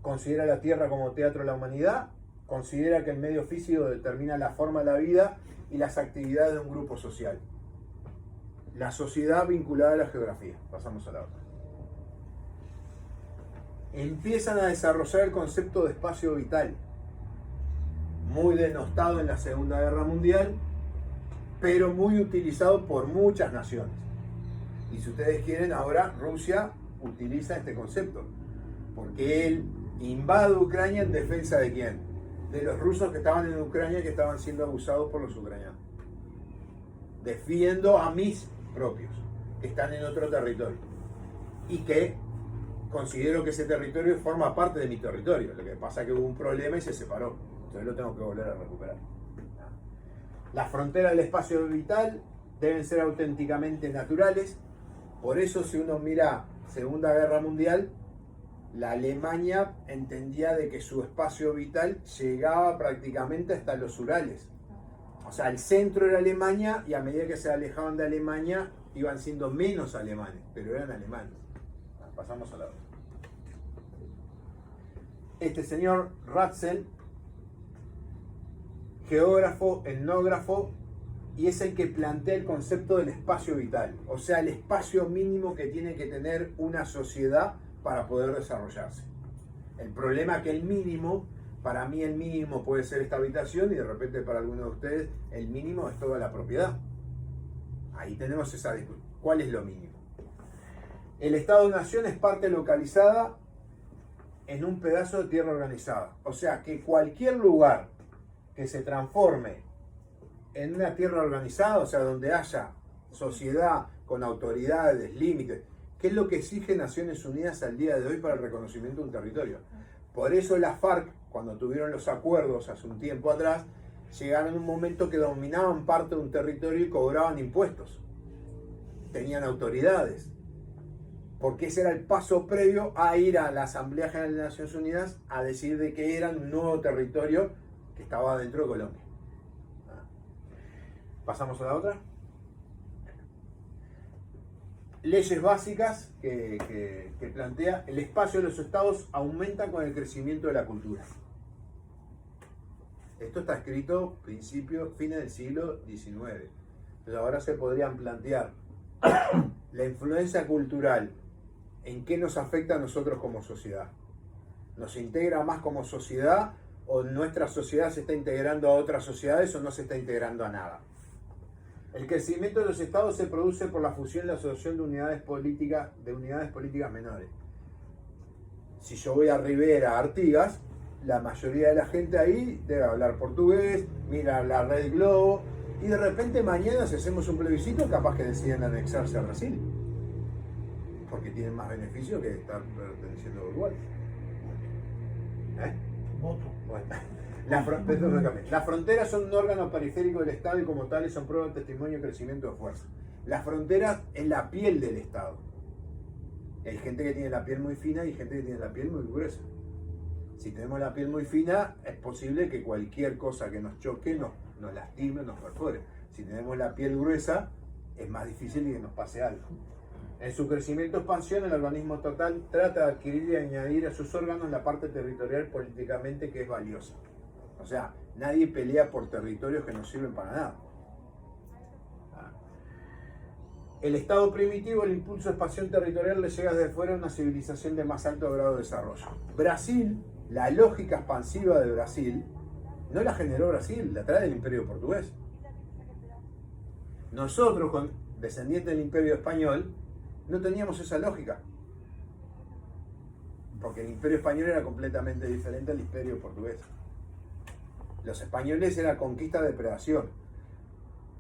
considera la Tierra como teatro de la humanidad, considera que el medio físico determina la forma de la vida y las actividades de un grupo social. La sociedad vinculada a la geografía. Pasamos a la otra. Empiezan a desarrollar el concepto de espacio vital, muy denostado en la Segunda Guerra Mundial, pero muy utilizado por muchas naciones. Y si ustedes quieren, ahora Rusia utiliza este concepto, porque él invade Ucrania en defensa de ¿quién? De los rusos que estaban en Ucrania, que estaban siendo abusados por los ucranianos. Defiendo a mis propios, que están en otro territorio, y que considero que ese territorio forma parte de mi territorio. Lo que pasa es que hubo un problema y se separó, entonces lo tengo que volver a recuperar. Las fronteras del espacio vital deben ser auténticamente naturales. Por eso, si uno mira Segunda Guerra Mundial, la Alemania entendía de que su espacio vital llegaba prácticamente hasta los Urales. O sea, el centro era Alemania, y a medida que se alejaban de Alemania iban siendo menos alemanes, pero eran alemanes. Pasamos a la otra. Este señor Ratzel, geógrafo, etnógrafo y es el que plantea el concepto del espacio vital, o sea, el espacio mínimo que tiene que tener una sociedad para poder desarrollarse. El problema es que el mínimo, para mí el mínimo puede ser esta habitación y de repente para algunos de ustedes el mínimo es toda la propiedad. Ahí tenemos esa discusión. ¿Cuál es lo mínimo? El Estado-Nación es parte localizada en un pedazo de tierra organizada. O sea, que cualquier lugar que se transforme en una tierra organizada, o sea, donde haya sociedad con autoridades, límites, que es lo que exige Naciones Unidas al día de hoy para el reconocimiento de un territorio. Por eso las FARC, cuando tuvieron los acuerdos hace un tiempo atrás, llegaron a un momento que dominaban parte de un territorio y cobraban impuestos. Tenían autoridades. Porque ese era el paso previo a ir a la Asamblea General de Naciones Unidas a decir de que eran un nuevo territorio que estaba dentro de Colombia. Pasamos a la otra. Leyes básicas que plantea: el espacio de los estados aumenta con el crecimiento de la cultura. Esto está escrito fines del siglo XIX. Entonces ahora se podrían plantear la influencia cultural, ¿en qué nos afecta a nosotros como sociedad? ¿Nos integra más como sociedad o nuestra sociedad se está integrando a otras sociedades o no se está integrando a nada? El crecimiento de los estados se produce por la fusión y la asociación de unidades políticas menores. Si yo voy a Rivera, Artigas, la mayoría de la gente ahí debe hablar portugués, mira la Red Globo, y de repente mañana, si hacemos un plebiscito, capaz que deciden anexarse a Brasil, porque tienen más beneficio que estar perteneciendo a Uruguay. Voto. Bueno. Las fronteras son un órgano periférico del Estado y como tales son prueba de testimonio de crecimiento de fuerza. Las fronteras es la piel del Estado. Hay gente que tiene la piel muy fina y gente que tiene la piel muy gruesa. Si tenemos la piel muy fina, es posible que cualquier cosa que nos choque nos lastime, nos perfore. Si tenemos la piel gruesa, es más difícil que nos pase algo. En su crecimiento expansión, el organismo total trata de adquirir y añadir a sus órganos la parte territorial políticamente que es valiosa. O sea, nadie pelea por territorios que no sirven para nada. El Estado primitivo, el impulso de expansión territorial le llega desde fuera a una civilización de más alto grado de desarrollo. Brasil, la lógica expansiva de Brasil, no la generó Brasil, la trae del Imperio Portugués. Nosotros, con descendientes del Imperio Español, no teníamos esa lógica. Porque el Imperio Español era completamente diferente al Imperio Portugués. Los españoles era conquista, depredación.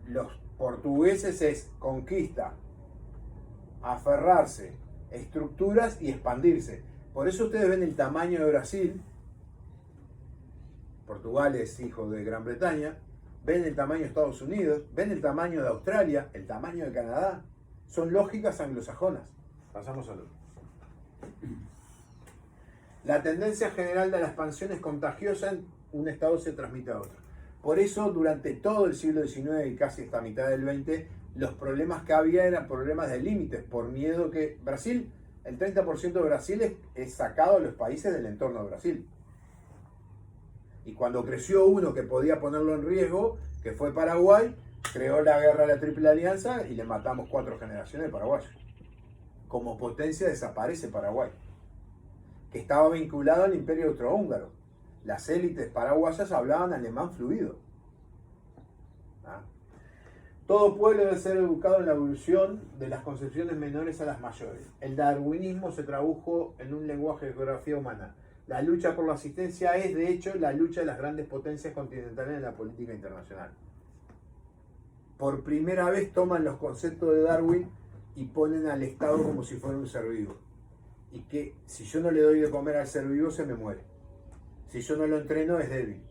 Los portugueses es conquista, aferrarse, estructuras y expandirse. Por eso ustedes ven el tamaño de Brasil. Portugal es hijo de Gran Bretaña. Ven el tamaño de Estados Unidos. Ven el tamaño de Australia, el tamaño de Canadá. Son lógicas anglosajonas. Pasamos al otro. La tendencia general de la expansión es contagiosa. Un estado se transmite a otro. Por eso, durante todo el siglo XIX y casi esta mitad del XX, los problemas que había eran problemas de límites, por miedo que Brasil, el 30% de Brasil es sacado a los países del entorno de Brasil. Y cuando creció uno que podía ponerlo en riesgo, que fue Paraguay, creó la guerra de la Triple Alianza y le matamos 4 generaciones de paraguayos. Como potencia desaparece Paraguay, que estaba vinculado al Imperio Austrohúngaro. Las élites paraguayas hablaban alemán fluido. Todo pueblo debe ser educado en la evolución de las concepciones menores a las mayores. El darwinismo se tradujo en un lenguaje de geografía humana. La lucha por la asistencia es, de hecho, la lucha de las grandes potencias continentales en la política internacional. Por primera vez toman los conceptos de Darwin y ponen al Estado como si fuera un ser vivo. Y que si yo no le doy de comer al ser vivo, se me muere. Si yo no lo entreno, es débil.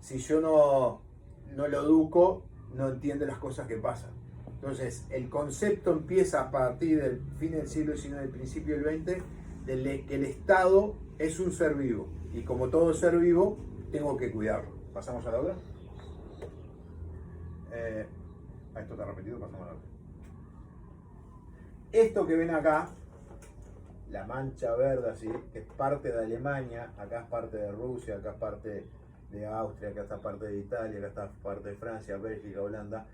Si yo no lo educo, no entiende las cosas que pasan. Entonces, el concepto empieza a partir del fin del siglo XIX, del principio del XX, de que el Estado es un ser vivo. Y como todo ser vivo, tengo que cuidarlo. ¿Pasamos a la otra? Esto está repetido, pasamos a la otra. Esto que ven acá, la mancha verde así, que es parte de Alemania, acá es parte de Rusia, acá es parte de Austria, acá está parte de Italia, acá está parte de Francia, Bélgica, Holanda.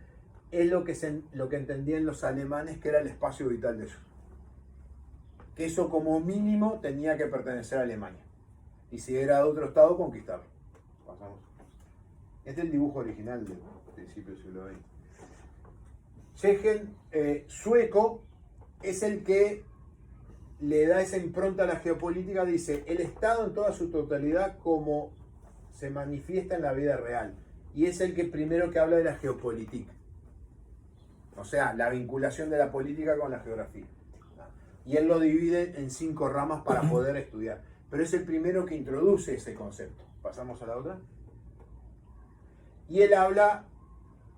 es lo que entendían los alemanes que era el espacio vital de ellos. Que eso como mínimo tenía que pertenecer a Alemania. Y si era de otro estado, conquistarlo. Pasamos. Este es el dibujo original del principio del siglo XX. Schengen, sueco, es el que le da esa impronta a la geopolítica. Dice, el Estado en toda su totalidad como se manifiesta en la vida real. Y es el que primero que habla de la geopolítica. O sea, la vinculación de la política con la geografía. Y él lo divide en 5 ramas para poder estudiar. Pero es el primero que introduce ese concepto. Pasamos a la otra. Y él habla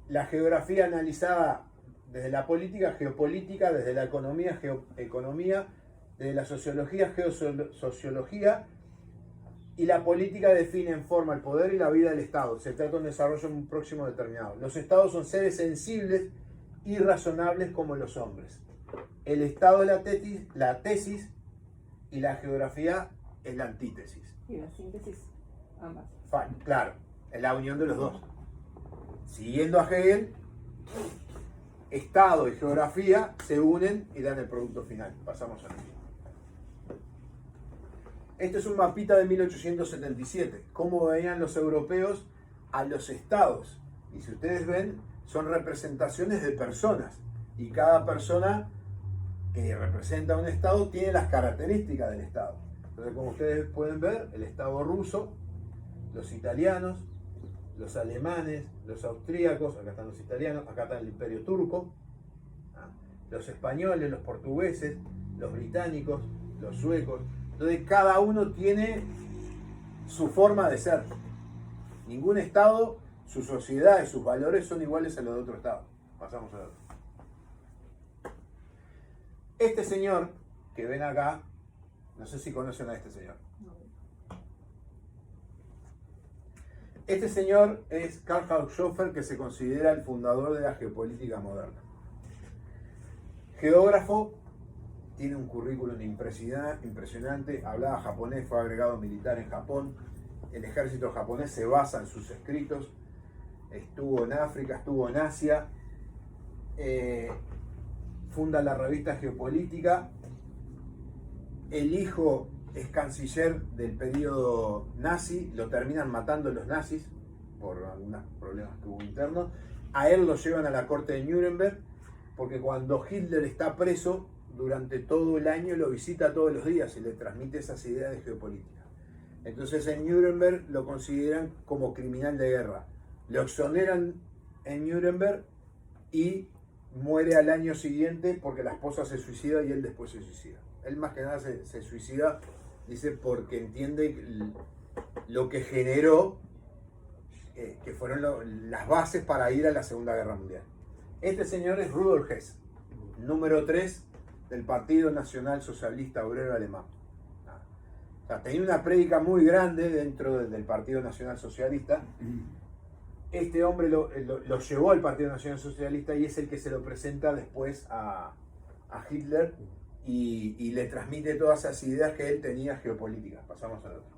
la geografía analizada desde la política, geopolítica, desde la economía, geoeconomía, desde la sociología, geosociología. Y la política define en forma el poder y la vida del Estado. Se trata de un desarrollo en un próximo determinado. Los Estados son seres sensibles y razonables como los hombres. El Estado es la tesis y la geografía es la antítesis. Y la síntesis, ambas. Claro, es la unión de los dos. Siguiendo a Hegel, Estado y geografía se unen y dan el producto final. Pasamos a la siguiente. Este es un mapita de 1877. Cómo veían los europeos a los estados. Y si ustedes ven, son representaciones de personas. Y cada persona que representa un estado tiene las características del estado. Entonces, como ustedes pueden ver, el estado ruso, los italianos, los alemanes, los austríacos, acá están los italianos, acá está el imperio turco, los españoles, los portugueses, los británicos, los suecos. Entonces cada uno tiene su forma de ser. Ningún estado, su sociedad y sus valores son iguales a los de otro estado. Pasamos a otro. Este señor que ven acá, no sé si conocen a este señor. Este señor es Karl Haushofer, que se considera el fundador de la geopolítica moderna. Geógrafo, tiene un currículum impresionante, hablaba japonés, fue agregado militar en Japón, el ejército japonés se basa en sus escritos, estuvo en África, estuvo en Asia, funda la revista Geopolítica, el hijo es canciller del periodo nazi, lo terminan matando los nazis por algunos problemas que hubo internos, a él lo llevan a la corte de Nuremberg, porque cuando Hitler está preso, durante todo el año lo visita todos los días y le transmite esas ideas de geopolítica. Entonces en Nuremberg lo consideran como criminal de guerra. Lo exoneran en Nuremberg y muere al año siguiente porque la esposa se suicida y él después se suicida. Él más que nada se suicida, dice, porque entiende lo que generó, que fueron las bases para ir a la Segunda Guerra Mundial. Este señor es Rudolf Hess, número 3 del Partido Nacional Socialista Obrero Alemán. O sea, tenía una prédica muy grande dentro del Partido Nacional Socialista. Este hombre lo llevó al Partido Nacional Socialista y es el que se lo presenta después a Hitler y le transmite todas esas ideas que él tenía geopolíticas. Pasamos al otro.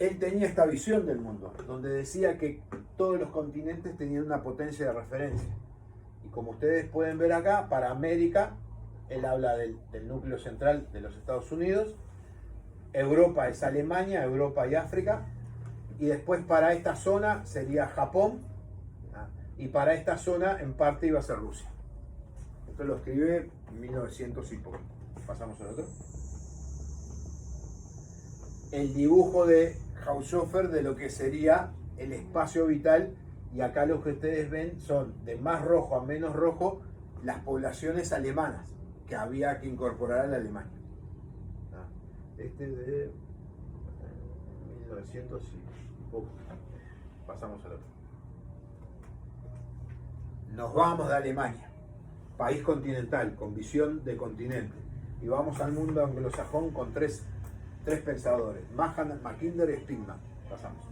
Él tenía esta visión del mundo, donde decía que todos los continentes tenían una potencia de referencia. Y como ustedes pueden ver acá, para América, él habla del núcleo central de los Estados Unidos, Europa es Alemania, Europa y África, y después para esta zona sería Japón, y para esta zona en parte iba a ser Rusia. Esto lo escribe en 1900 y poco. Pasamos al otro. El dibujo de Haushofer de lo que sería el espacio vital, y acá lo que ustedes ven son de más rojo a menos rojo las poblaciones alemanas que había que incorporar a la Alemania. Este es de 1900 y poco. Pasamos al otro. Nos vamos de Alemania, país continental con visión de continente, y vamos al mundo anglosajón con tres pensadores, Mahan, Mackinder y Spinman. Pasamos.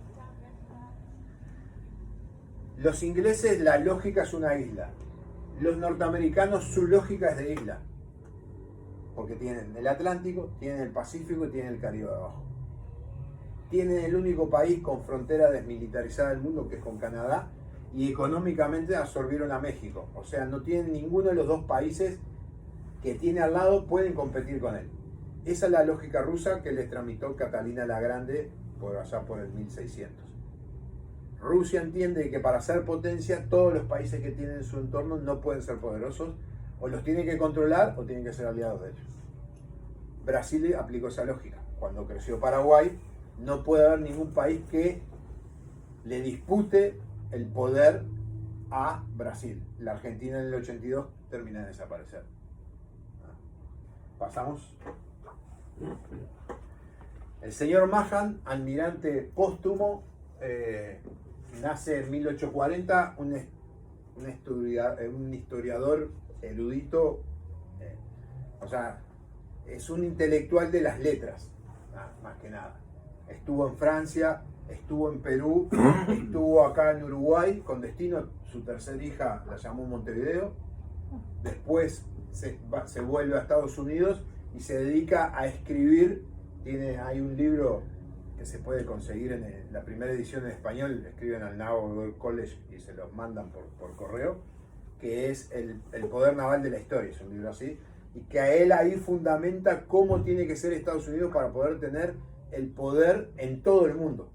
Los ingleses, la lógica es una isla. Los norteamericanos, su lógica es de isla. Porque tienen el Atlántico, tienen el Pacífico y tienen el Caribe abajo. Tienen el único país con frontera desmilitarizada del mundo, que es con Canadá, y económicamente absorbieron a México. O sea, no tienen ninguno de los dos países que tiene al lado pueden competir con él. Esa es la lógica rusa que les tramitó Catalina la Grande por allá por el 1600. Rusia entiende que para ser potencia todos los países que tienen en su entorno no pueden ser poderosos, o los tienen que controlar o tienen que ser aliados de ellos. Brasil aplicó esa lógica. Cuando creció Paraguay, no puede haber ningún país que le dispute el poder a Brasil. La Argentina en el 82 termina de desaparecer. Pasamos. El señor Mahan, almirante póstumo, nace en 1840, un historiador erudito, o sea, es un intelectual de las letras, más que nada. Estuvo en Francia, estuvo en Perú, estuvo acá en Uruguay, con destino, su tercera hija la llamó Montevideo, después se vuelve a Estados Unidos y se dedica a escribir. Hay un libro que se puede conseguir en la primera edición en español, escriben al Naval College y se los mandan por correo, que es el poder naval de la historia, es un libro así, y que a él ahí fundamenta cómo tiene que ser Estados Unidos para poder tener el poder en todo el mundo,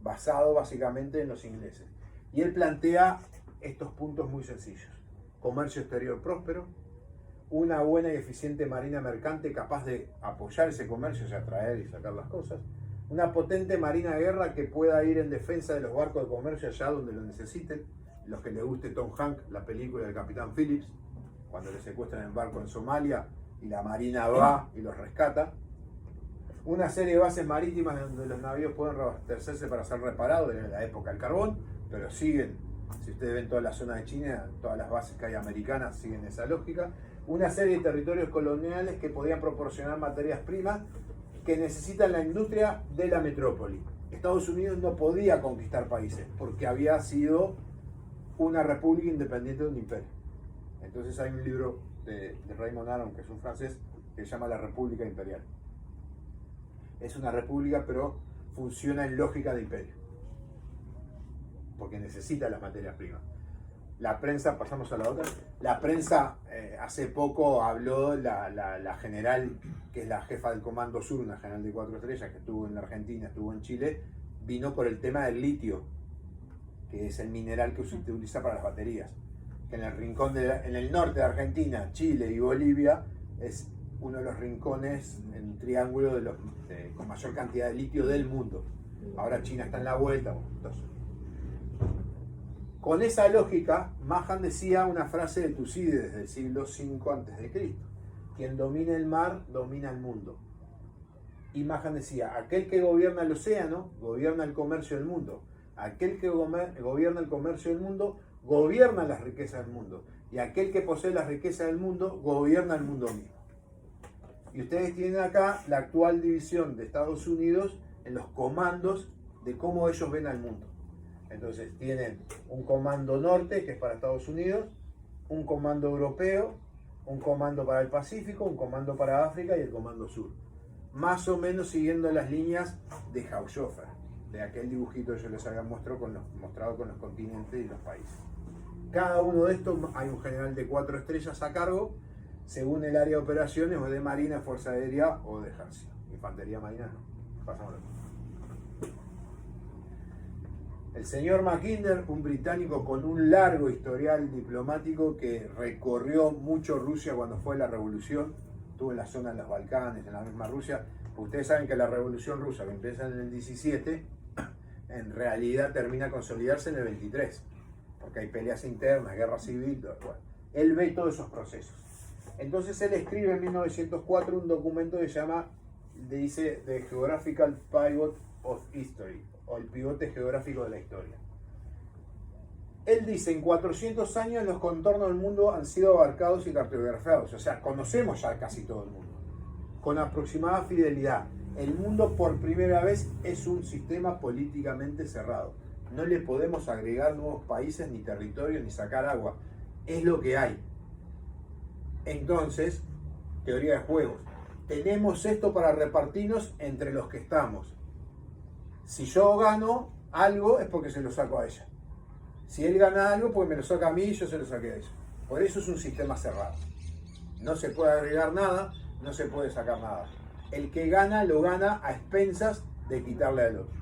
basado básicamente en los ingleses. Y él plantea estos puntos muy sencillos: comercio exterior próspero, una buena y eficiente marina mercante capaz de apoyar ese comercio, o sea, traer y sacar las cosas, una potente marina de guerra que pueda ir en defensa de los barcos de comercio allá donde lo necesiten. Los que les guste Tom Hanks, la película del Capitán Phillips, cuando le secuestran el barco en Somalia y la marina va y los rescata. Una serie de bases marítimas donde los navíos pueden abastecerse para ser reparados en la época del carbón, pero siguen, si ustedes ven toda la zona de China, todas las bases que hay americanas siguen esa lógica. Una serie de territorios coloniales que podían proporcionar materias primas que necesitan la industria de la metrópoli. Estados Unidos no podía conquistar países porque había sido una república independiente de un imperio. Entonces hay un libro de Raymond Aron, que es un francés, que se llama La República Imperial. Es una república, pero funciona en lógica de imperio, porque necesita las materias primas. La prensa, pasamos a la otra, la prensa hace poco habló la general, que es la jefa del Comando Sur, una general de 4 estrellas, que estuvo en la Argentina, estuvo en Chile, vino por el tema del litio, que es el mineral que se utiliza para las baterías, que en el rincón en el norte de Argentina, Chile y Bolivia es uno de los rincones en un triángulo con mayor cantidad de litio del mundo. Ahora China está en la vuelta. Entonces, con esa lógica, Mahan decía una frase de Tucídides del siglo V a.C.: quien domina el mar, domina el mundo. Y Mahan decía: aquel que gobierna el océano, gobierna el comercio del mundo. Aquel que gobierna el comercio del mundo, gobierna las riquezas del mundo. Y aquel que posee las riquezas del mundo, gobierna el mundo mismo. Y ustedes tienen acá la actual división de Estados Unidos en los comandos de cómo ellos ven al mundo. Entonces tienen un comando norte, que es para Estados Unidos, un comando europeo, un comando para el Pacífico, un comando para África y el comando sur. Más o menos siguiendo las líneas de Haushofer, de aquel dibujito que yo les había mostrado con los continentes y los países. Cada uno de estos hay un general de 4 estrellas a cargo, según el área de operaciones, o de Marina, Fuerza Aérea o de Ejército. Infantería Marina no. Pasamos. El señor Mackinder, un británico con un largo historial diplomático que recorrió mucho Rusia cuando fue la revolución, estuvo en la zona de los Balcanes, en la misma Rusia. Ustedes saben que la revolución rusa, que empieza en el 17, en realidad termina a consolidarse en el 23, porque hay peleas internas, guerra civil, todo. Bueno, él ve todos esos procesos. Entonces él escribe en 1904 un documento que dice The Geographical Pivot of History, o el pivote geográfico de la historia. Él dice: en 400 años los contornos del mundo han sido abarcados y cartografiados, o sea, conocemos ya casi todo el mundo, con aproximada fidelidad. El mundo por primera vez es un sistema políticamente cerrado. No le podemos agregar nuevos países, ni territorios, ni sacar agua. Es lo que hay. Entonces, teoría de juegos. Tenemos esto para repartirnos entre los que estamos. Si yo gano algo es porque se lo saco a ella. Si él gana algo, pues me lo saca a mí y yo se lo saqué a ellos. Por eso es un sistema cerrado. No se puede agregar nada, no se puede sacar nada. El que gana, lo gana a expensas de quitarle al otro.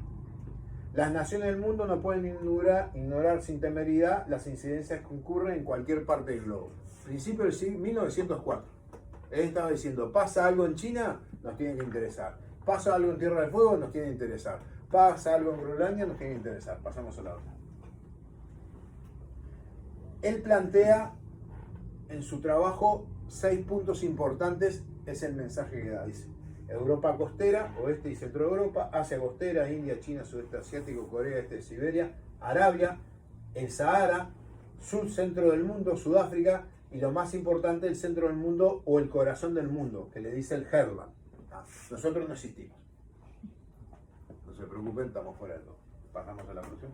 Las naciones del mundo no pueden ignorar sin temeridad las incidencias que ocurren en cualquier parte del globo. Principio del siglo 1904. Él estaba diciendo, pasa algo en China, nos tiene que interesar. Pasa algo en Tierra del Fuego, nos tiene que interesar. Pasa algo en Groenlandia, nos tiene que interesar. Pasamos a la otra. Él plantea en su trabajo 6 puntos importantes, es el mensaje que da. Dice, Europa costera, oeste y centro de Europa, Asia costera, India, China, sudeste asiático, Corea, este de Siberia, Arabia, el Sahara, sur, centro del mundo, Sudáfrica, y lo más importante, el centro del mundo o el corazón del mundo, que le dice el Herland. Nosotros no existimos. No se preocupen, estamos fuera de todo. Pasamos a la próxima.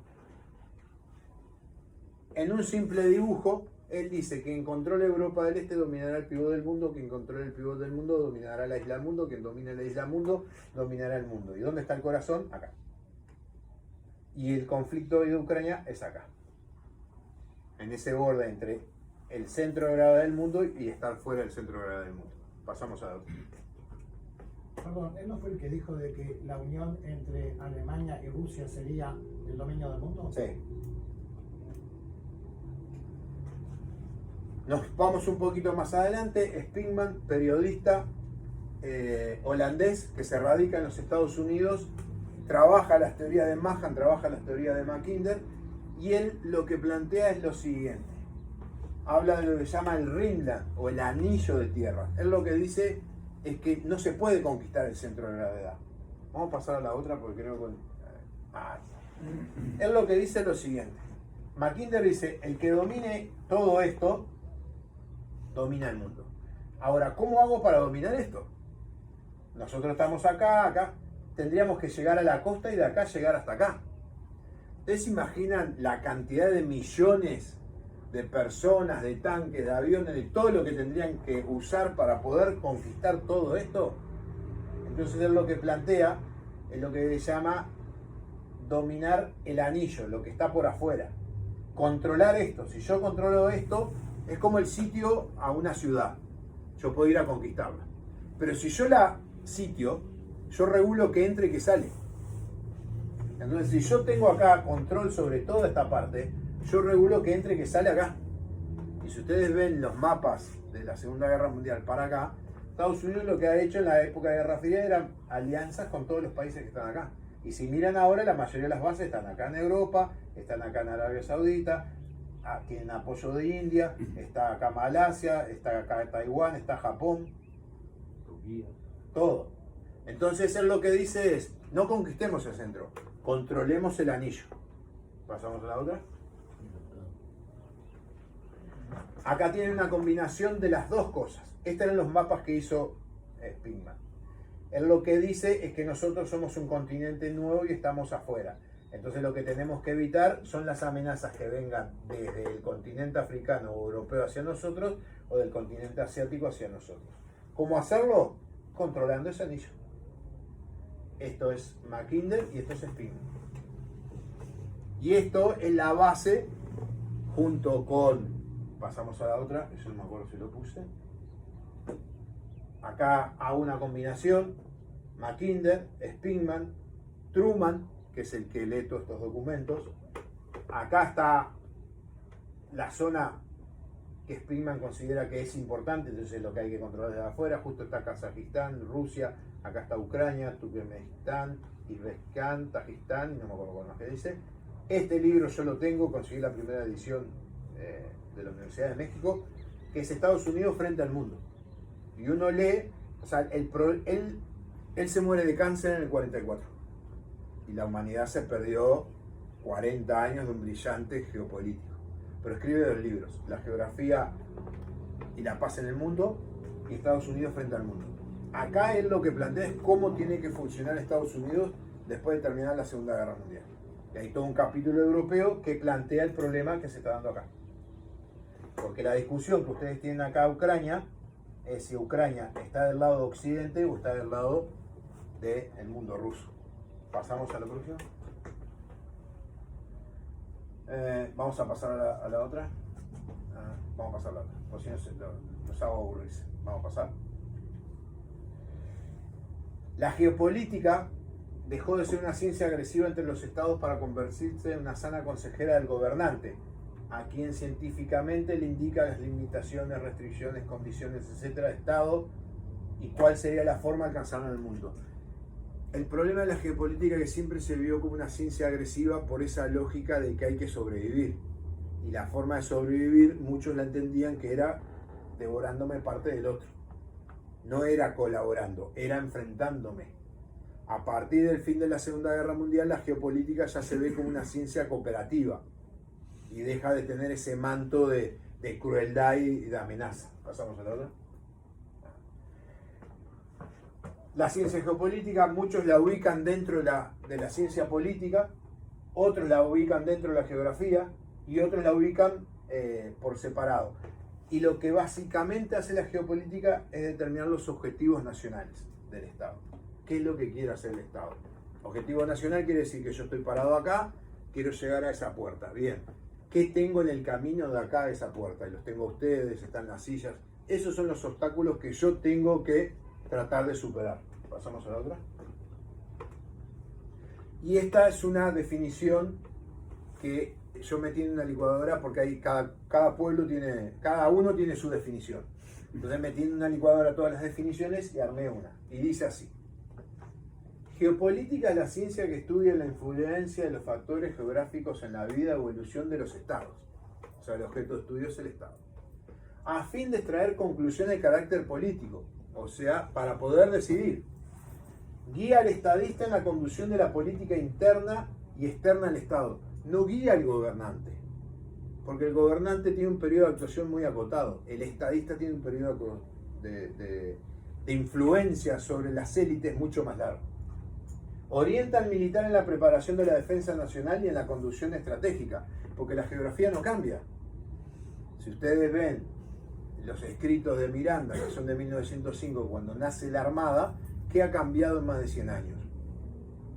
En un simple dibujo, él dice que quien controle Europa del Este dominará el pivot del mundo, quien controle el pivot del mundo dominará la isla del mundo, quien domine la isla del mundo dominará el mundo. ¿Y dónde está el corazón? Acá. Y el conflicto de Ucrania es acá. En ese borde entre el centro de gravedad del mundo y estar fuera del centro de gravedad del mundo. Pasamos a otro. Perdón, ¿él no fue el que dijo de que la unión entre Alemania y Rusia sería el dominio del mundo? Sí. Nos vamos un poquito más adelante. Spingman, periodista holandés que se radica en los Estados Unidos, trabaja las teorías de Mahan, trabaja las teorías de Mackinder, y él lo que plantea es lo siguiente. Habla de lo que llama el Ringland o el anillo de tierra. Él lo que dice es que no se puede conquistar el centro de gravedad. Vamos a pasar a la otra porque creo que... Él lo que dice es lo siguiente. Mackinder dice, el que domine todo esto, domina el mundo. Ahora, ¿cómo hago para dominar esto? Nosotros estamos acá. Tendríamos que llegar a la costa y de acá llegar hasta acá. ¿Ustedes se imaginan la cantidad de millones de personas, de tanques, de aviones, de todo lo que tendrían que usar para poder conquistar todo esto? Entonces él lo que plantea es lo que se llama dominar el anillo, lo que está por afuera. Controlar esto. Si yo controlo esto, es como el sitio a una ciudad. Yo puedo ir a conquistarla. Pero si yo la sitio, yo regulo que entre y que sale. Entonces, si yo tengo acá control sobre toda esta parte, yo regulo que entre y que sale acá. Y si ustedes ven los mapas de la Segunda Guerra Mundial para acá, Estados Unidos lo que ha hecho en la época de Guerra Fría eran alianzas con todos los países que están acá. Y si miran ahora, la mayoría de las bases están acá en Europa, están acá en Arabia Saudita, tienen apoyo de India, está acá Malasia, está acá Taiwán, está Japón, todo. Entonces él lo que dice es, no conquistemos el centro, controlemos el anillo. Pasamos a la otra. Acá tienen una combinación de las dos cosas. Estos eran los mapas que hizo Spingman. Él lo que dice es que nosotros somos un continente nuevo y estamos afuera. Entonces lo que tenemos que evitar son las amenazas que vengan desde el continente africano o europeo hacia nosotros o del continente asiático hacia nosotros. ¿Cómo hacerlo? Controlando ese anillo. Esto es Mackinder y esto es Spingman. Y esto es la base junto con... Pasamos a la otra, eso no me acuerdo si lo puse. Acá hago una combinación. Mackinder, Spingman, Truman, que es el que lee todos estos documentos. Acá está la zona que Spingman considera que es importante, entonces lo que hay que controlar desde afuera. Justo está Kazajistán, Rusia, acá está Ucrania, Turkmenistán, Uzbekistán, Tajistán, y no me acuerdo con más que dice. Este libro yo lo tengo, conseguí la primera edición de la Universidad de México, que es Estados Unidos frente al mundo. Y uno lee, o sea, él se muere de cáncer en el 44. Y la humanidad se perdió 40 años de un brillante geopolítico. Pero escribe dos libros, La geografía y la paz en el mundo y Estados Unidos frente al mundo. Acá él lo que plantea es cómo tiene que funcionar Estados Unidos después de terminar la Segunda Guerra Mundial. Y hay todo un capítulo europeo que plantea el problema que se está dando acá. Porque la discusión que ustedes tienen acá Ucrania es si Ucrania está del lado de Occidente o está del lado del mundo ruso. Pasamos a la próxima. Vamos a pasar a la otra. Vamos a pasar a la otra, por si no los hago aburrirse. Vamos a pasar. La geopolítica dejó de ser una ciencia agresiva entre los estados para convertirse en una sana consejera del gobernante, a quien científicamente le indica las limitaciones, restricciones, condiciones, etcétera, de estado y cuál sería la forma de alcanzarlo en el mundo. El problema de la geopolítica es que siempre se vio como una ciencia agresiva por esa lógica de que hay que sobrevivir. Y la forma de sobrevivir, muchos la entendían que era devorándome parte del otro. No era colaborando, era enfrentándome. A partir del fin de la Segunda Guerra Mundial, la geopolítica ya se ve como una ciencia cooperativa y deja de tener ese manto de crueldad y de amenaza. Pasamos a la otra. La ciencia geopolítica, muchos la ubican dentro de la ciencia política, otros la ubican dentro de la geografía y otros la ubican por separado. Y lo que básicamente hace la geopolítica es determinar los objetivos nacionales del Estado. ¿Qué es lo que quiere hacer el Estado? Objetivo nacional quiere decir que yo estoy parado acá, quiero llegar a esa puerta. Bien, ¿qué tengo en el camino de acá a esa puerta? Y los tengo a ustedes, están las sillas. Esos son los obstáculos que yo tengo que tratar de superar. Pasamos a la otra. Y esta es una definición que yo metí en una licuadora porque hay cada pueblo tiene, cada uno tiene su definición. Entonces metí en una licuadora todas las definiciones y armé una. Y dice así: geopolítica es la ciencia que estudia la influencia de los factores geográficos en la vida o evolución de los estados. O sea, el objeto de estudio es el Estado. A fin de extraer conclusiones de carácter político, o sea, para poder decidir. Guía al estadista en la conducción de la política interna y externa del Estado. No guía al gobernante, porque el gobernante tiene un periodo de actuación muy acotado. El estadista tiene un periodo de influencia sobre las élites mucho más largo. Orienta al militar en la preparación de la defensa nacional y en la conducción estratégica, porque la geografía no cambia. Si ustedes ven los escritos de Miranda, que son de 1905, cuando nace la Armada, ¿qué ha cambiado en más de 100 años?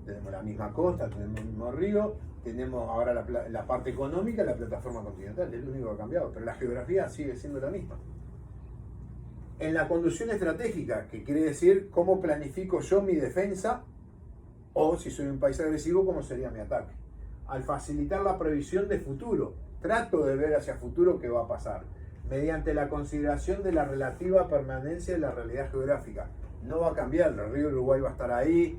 Tenemos la misma costa, tenemos el mismo río, tenemos ahora la parte económica, la plataforma continental, es lo único que ha cambiado, pero la geografía sigue siendo la misma. En la conducción estratégica, que quiere decir cómo planifico yo mi defensa, o si soy un país agresivo, cómo sería mi ataque. Al facilitar la previsión de futuro, trato de ver hacia futuro qué va a pasar, mediante la consideración de la relativa permanencia de la realidad geográfica. No va a cambiar, el río Uruguay va a estar ahí,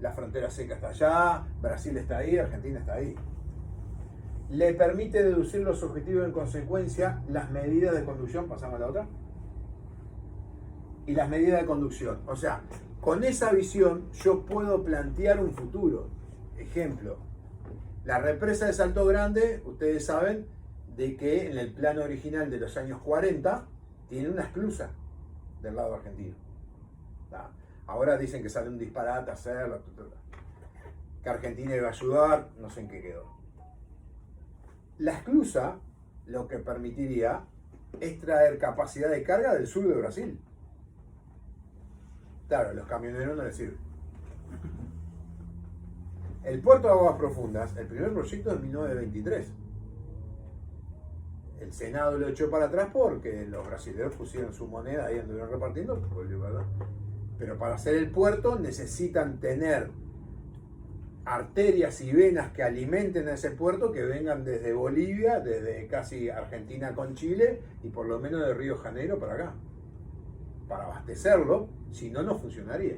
la frontera seca está allá, Brasil está ahí, Argentina está ahí. Le permite deducir los objetivos en consecuencia, las medidas de conducción, pasamos a la otra, y las medidas de conducción. O sea, con esa visión yo puedo plantear un futuro. Ejemplo, la represa de Salto Grande, ustedes saben de que en el plano original de los años 40 tiene una esclusa del lado argentino. Ahora dicen que sale un disparate a hacerlo, que Argentina iba a ayudar, no sé en qué quedó. La esclusa lo que permitiría es traer capacidad de carga del sur de Brasil. Claro, a los camioneros no les sirve. El puerto de aguas profundas, el primer proyecto es de 1923. El Senado lo echó para atrás porque los brasileños pusieron su moneda ahí anduvieron repartiendo, ¿verdad? Pero para hacer el puerto necesitan tener arterias y venas que alimenten a ese puerto, que vengan desde Bolivia, desde casi Argentina con Chile y por lo menos de Río de Janeiro para acá, para abastecerlo, si no, no funcionaría.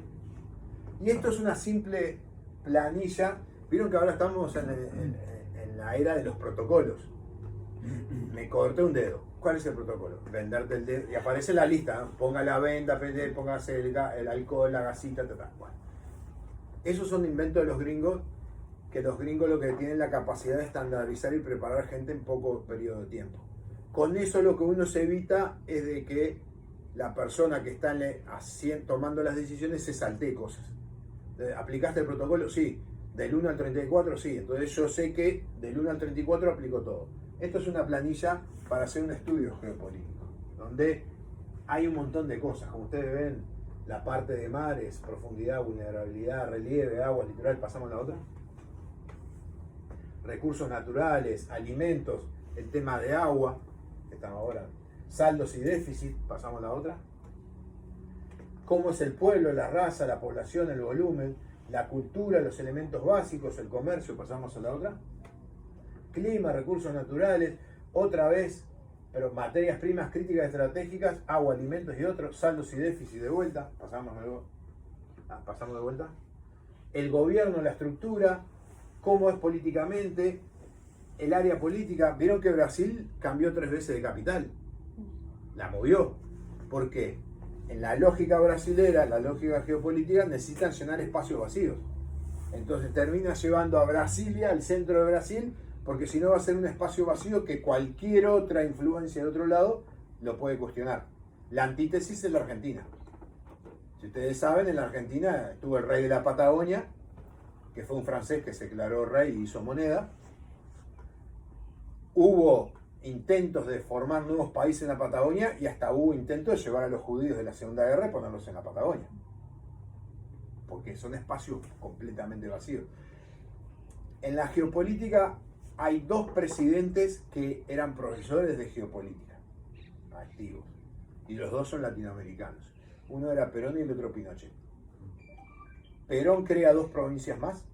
Y esto es una simple planilla. Vieron que ahora estamos en la era de los protocolos. Me corté un dedo. ¿Cuál es el protocolo? Venderte el dedo. Y aparece la lista, ¿no? Ponga la venda, póngase el alcohol, la gasita, Bueno. Esos son inventos de los gringos, que los gringos lo que tienen la capacidad de estandarizar y preparar gente en poco periodo de tiempo. Con eso lo que uno se evita es de que la persona que está tomando las decisiones se saltee cosas. ¿Aplicaste el protocolo? Sí. ¿Del 1 al 34? Sí. Entonces yo sé que del 1 al 34 aplico todo. Esto es una planilla para hacer un estudio geopolítico, donde hay un montón de cosas. Como ustedes ven, la parte de mares, profundidad, vulnerabilidad, relieve, agua, litoral. Pasamos a la otra. recursos naturales, alimentos, el tema de agua, que estamos ahora, saldos y déficit, pasamos a la otra. Cómo es el pueblo, la raza, la población, el volumen, la cultura, los elementos básicos, el comercio, pasamos a la otra. Clima, recursos naturales, otra vez, pero materias primas críticas estratégicas, agua, alimentos y otros, saldos y déficit de vuelta, pasamos de vuelta. El gobierno, la estructura, cómo es políticamente, el área política. Vieron que Brasil cambió 3 veces de capital, la movió. ¿Por qué? En la lógica brasilera, la lógica geopolítica, necesitan llenar espacios vacíos. Entonces termina llevando a Brasilia, al centro de Brasil, porque si no va a ser un espacio vacío que cualquier otra influencia de otro lado lo puede cuestionar. La antítesis es la Argentina. Si ustedes saben, en la Argentina estuvo el rey de la Patagonia, que fue un francés que se declaró rey y hizo moneda. Hubo intentos de formar nuevos países en la Patagonia y hasta hubo intentos de llevar a los judíos de la Segunda Guerra y ponerlos en la Patagonia. Porque son espacios completamente vacíos. En la geopolítica hay 2 presidentes que eran profesores de geopolítica, activos. Y los 2 son latinoamericanos. Uno era Perón y el otro Pinochet. Perón crea 2 provincias más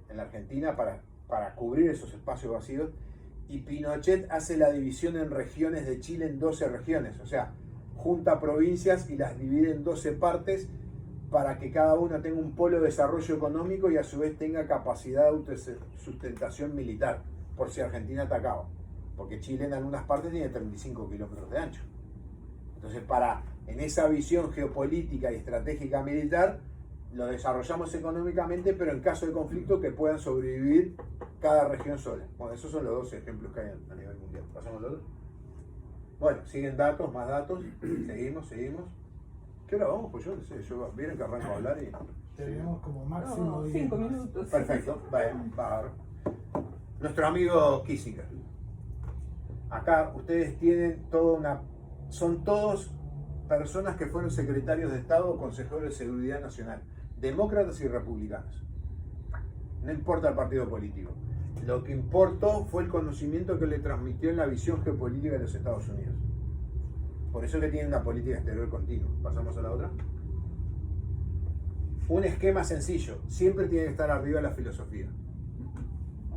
en la Argentina para cubrir esos espacios vacíos. Y Pinochet hace la división en regiones de Chile en 12 regiones. O sea, junta provincias y las divide en 12 partes para que cada una tenga un polo de desarrollo económico y a su vez tenga capacidad de autosustentación militar, por si Argentina atacaba. Porque Chile en algunas partes tiene 35 kilómetros de ancho. Entonces, en esa visión geopolítica y estratégica militar, lo desarrollamos económicamente, pero en caso de conflicto que puedan sobrevivir cada región sola. Bueno, esos son los 2 ejemplos que hay a nivel mundial. ¿Pasamos al otro? Bueno, siguen datos, más datos. Seguimos. ¿Qué hora vamos? Pues yo no sé, vieron que arranco a hablar y... Tenemos como máximo 10 5 minutos. Perfecto, bárbaro. Nuestro amigo Kissinger. Acá ustedes tienen son todos personas que fueron secretarios de Estado o consejeros de Seguridad Nacional, demócratas y republicanos. No importa el partido político. Lo que importó fue el conocimiento que le transmitió en la visión geopolítica de los Estados Unidos. Por eso que tiene una política exterior continua. Pasamos a la otra. Un esquema sencillo. Siempre tiene que estar arriba la filosofía.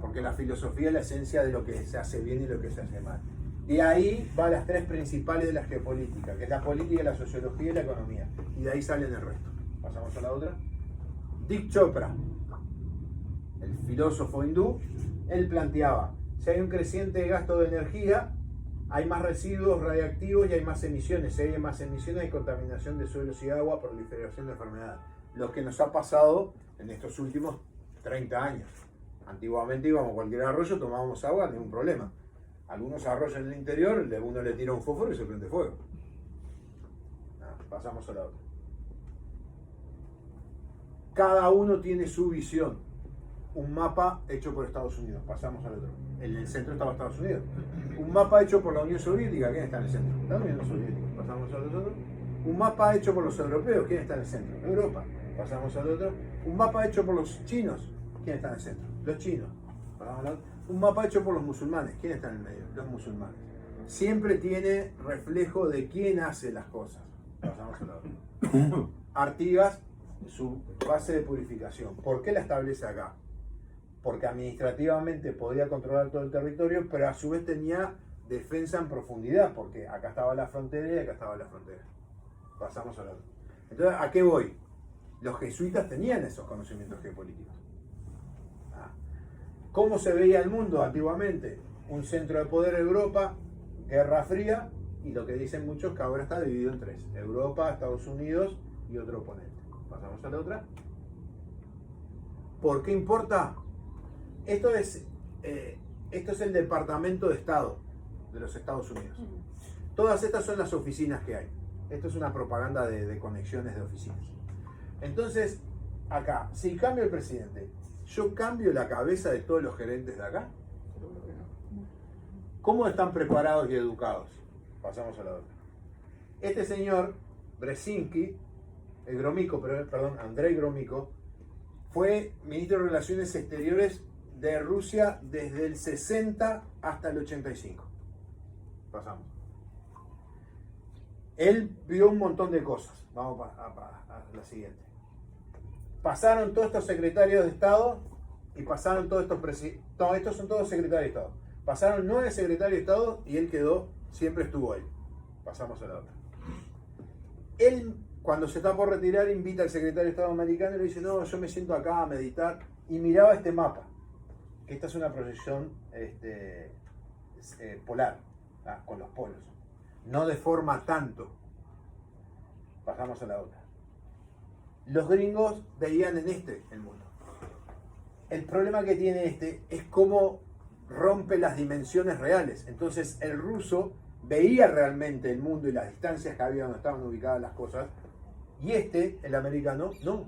Porque la filosofía es la esencia de lo que se hace bien y lo que se hace mal. De ahí van las 3 principales de la geopolítica, que es la política, la sociología y la economía. Y de ahí salen el resto. Pasamos a la otra. Deepak Chopra, el filósofo hindú, él planteaba, si hay un creciente gasto de energía, hay más residuos radiactivos y hay más emisiones. Si hay más emisiones, hay contaminación de suelos y agua, proliferación de enfermedades. Lo que nos ha pasado en estos últimos 30 años. Antiguamente íbamos a cualquier arroyo, tomábamos agua, ningún problema. Algunos arroyos en el interior, uno le tira un fósforo y se prende fuego. Pasamos a la otra. Cada uno tiene su visión. Un mapa hecho por Estados Unidos. Pasamos al otro. En el centro estaba Estados Unidos. Un mapa hecho por la Unión Soviética. ¿Quién está en el centro? La Unión Soviética. Pasamos al otro. Un mapa hecho por los europeos. ¿Quién está en el centro? Europa. Pasamos al otro. Un mapa hecho por los chinos. ¿Quién está en el centro? Los chinos. Pasamos al otro. Un mapa hecho por los musulmanes. ¿Quién está en el medio? Los musulmanes. Siempre tiene reflejo de quién hace las cosas. Pasamos al otro. Artigas, su base de purificación. ¿Por qué la establece acá? Porque administrativamente podía controlar todo el territorio, pero a su vez tenía defensa en profundidad, porque acá estaba la frontera y acá estaba la frontera. Pasamos al otro. Entonces, ¿a qué voy? Los jesuitas tenían esos conocimientos geopolíticos. ¿Cómo se veía el mundo antiguamente? Un centro de poder Europa, Guerra Fría, y lo que dicen muchos que ahora está dividido en 3. Europa, Estados Unidos y otro oponente. Pasamos a la otra. ¿Por qué importa? Esto es el Departamento de Estado de los Estados Unidos. Todas estas son las oficinas que hay. Esto es una propaganda de conexiones de oficinas. Entonces, acá, si cambio el presidente, ¿yo cambio la cabeza de todos los gerentes de acá? ¿Cómo están preparados y educados? Pasamos a la otra. Este señor, Brzezinski, Andrei Gromyko, fue ministro de Relaciones Exteriores de Rusia desde el 60 hasta el 85. Pasamos. Él vio un montón de cosas. Vamos a la siguiente. Pasaron todos estos secretarios de Estado y pasaron todos estos presidentes. No, estos son todos secretarios de Estado. Pasaron 9 secretarios de Estado y él quedó, siempre estuvo ahí. Pasamos a la otra. Él, cuando se está por retirar, invita al secretario de Estado americano y le dice, no, yo me siento acá a meditar. Y miraba este mapa, que esta es una proyección polar, con los polos. No deforma tanto. Pasamos a la otra. Los gringos veían en el mundo. El problema que tiene es cómo rompe las dimensiones reales. Entonces el ruso veía realmente el mundo y las distancias que había donde estaban ubicadas las cosas, y el americano, no.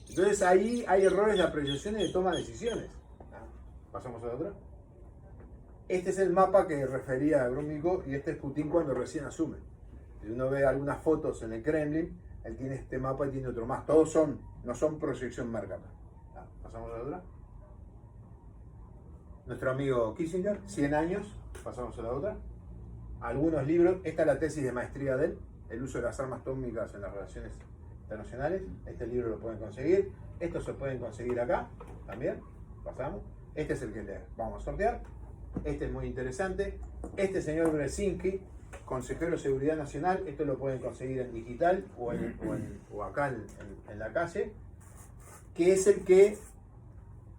Entonces ahí hay errores de apreciación y de toma de decisiones. Pasamos a la otra. Este es el mapa que refería a Gromyko, y este es Putin cuando recién asume. Si uno ve algunas fotos en el Kremlin, él tiene este mapa y tiene otro más. Todos no son proyección Mercator. Pasamos a la otra. Nuestro amigo Kissinger, 100 años. Pasamos a la otra. Algunos libros. Esta es la tesis de maestría de él, el uso de las armas atómicas en las relaciones internacionales. Este libro lo pueden conseguir. Estos se pueden conseguir acá también. Pasamos. Este es el que le vamos a sortear. Este es muy interesante. Este señor Brzezinski, consejero de Seguridad Nacional, esto lo pueden conseguir en digital o acá en la calle, que es el que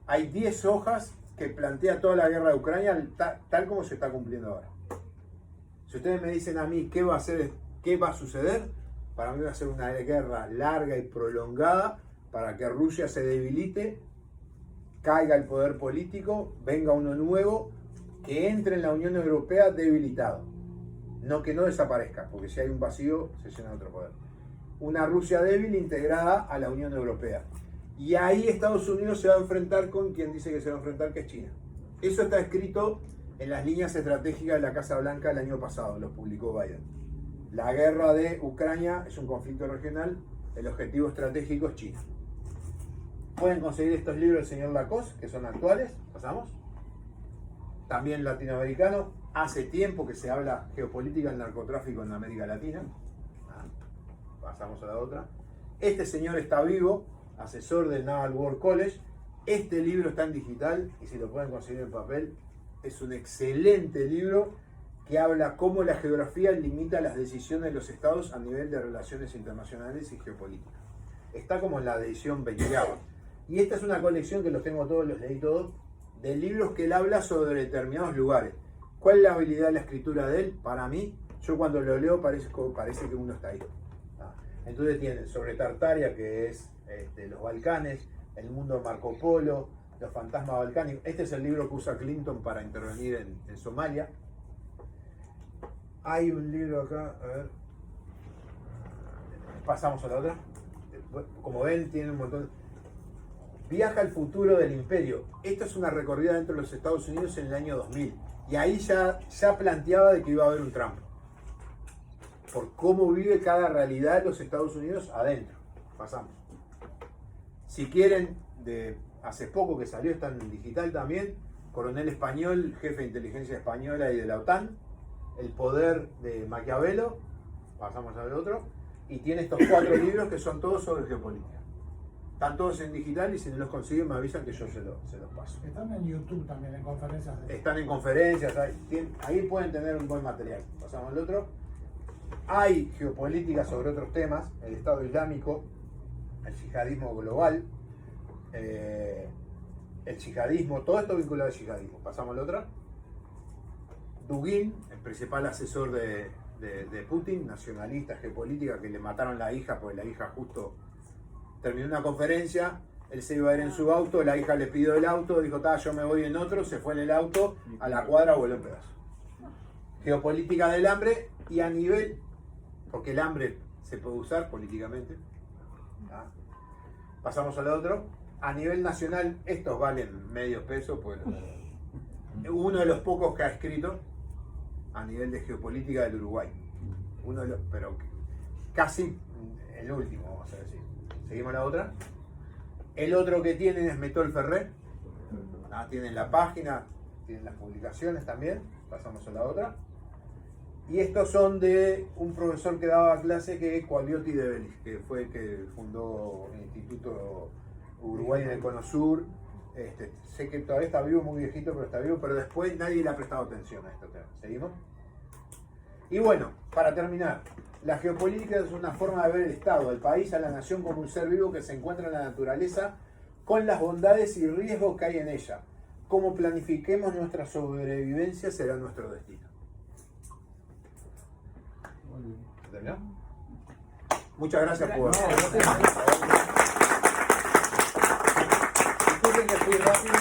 hay 10 hojas que plantea toda la guerra de Ucrania tal como se está cumpliendo ahora. Si ustedes me dicen a mí qué va a suceder, para mí va a ser una guerra larga y prolongada para que Rusia se debilite, caiga el poder político, venga uno nuevo, que entre en la Unión Europea debilitado. No que no desaparezca, porque si hay un vacío se llena de otro poder. Una Rusia débil integrada a la Unión Europea. Y ahí Estados Unidos se va a enfrentar con quien dice que se va a enfrentar, que es China. Eso está escrito en las líneas estratégicas de la Casa Blanca el año pasado, lo publicó Biden. La guerra de Ucrania es un conflicto regional, el objetivo estratégico es China. Pueden conseguir estos libros del señor Lacoste, que son actuales. Pasamos. También latinoamericano. Hace tiempo que se habla geopolítica del narcotráfico en América Latina. Pasamos a la otra. Este señor está vivo, asesor del Naval War College. Este libro está en digital y si lo pueden conseguir en papel, es un excelente libro que habla cómo la geografía limita las decisiones de los estados a nivel de relaciones internacionales y geopolítica. Está como en la edición 20. Y esta es una colección que los tengo todos, los leí todos, de libros que él habla sobre determinados lugares. ¿Cuál es la habilidad de la escritura de él? Para mí, yo cuando lo leo parece que uno está ahí. Entonces tienen sobre Tartaria, que es los Balcanes, el mundo de Marco Polo, los fantasmas balcánicos. Este es el libro que usa Clinton para intervenir en Somalia. Hay un libro acá, a ver. Pasamos a la otra. Como ven, tiene un montón. Viaja al futuro del imperio. Esto es una recorrida dentro de los Estados Unidos en el año 2000. Y ahí ya planteaba de que iba a haber un Trump. Por cómo vive cada realidad de los Estados Unidos adentro. Pasamos. Si quieren, hace poco que salió, está en digital también, Coronel Español, jefe de inteligencia española y de la OTAN, El poder de Maquiavelo. Pasamos al otro. Y tiene estos 4 libros que son todos sobre geopolítica. Están todos en digital y si no los consiguen me avisan que yo se los paso. Están en YouTube también, en conferencias. Están en conferencias, ahí pueden tener un buen material. Pasamos al otro. Hay geopolítica sobre otros temas, el Estado Islámico, el yihadismo global, el yihadismo, todo esto vinculado al yihadismo. Pasamos al otro. Dugin, el principal asesor de Putin, nacionalista, geopolítica, que le mataron la hija porque la hija justo terminó una conferencia, él se iba a ir en su auto, la hija le pidió el auto, dijo, yo me voy en otro, se fue en el auto, a la cuadra voló en pedazos. Geopolítica del hambre y a nivel, porque el hambre se puede usar políticamente. Pasamos al otro. A nivel nacional, estos valen medio peso, pues uno de los pocos que ha escrito a nivel de geopolítica del Uruguay. Pero casi el último, vamos a decir. Seguimos la otra. El otro que tienen es Metol Ferrer, Nada, tienen la página, tienen las publicaciones también. Pasamos a la otra. Y estos son de un profesor que daba clase que es Quagliotti de Vélez, que fue el que fundó el Instituto Uruguay en el Cono Sur. Sé que todavía está vivo, muy viejito, pero está vivo, pero después nadie le ha prestado atención a estos temas. ¿Seguimos? Y bueno, para terminar, la geopolítica es una forma de ver el Estado, el país, a la nación como un ser vivo que se encuentra en la naturaleza con las bondades y riesgos que hay en ella. Cómo planifiquemos nuestra sobrevivencia será nuestro destino. ¿Terminó? Muchas gracias por... Disculpen que fui rápido,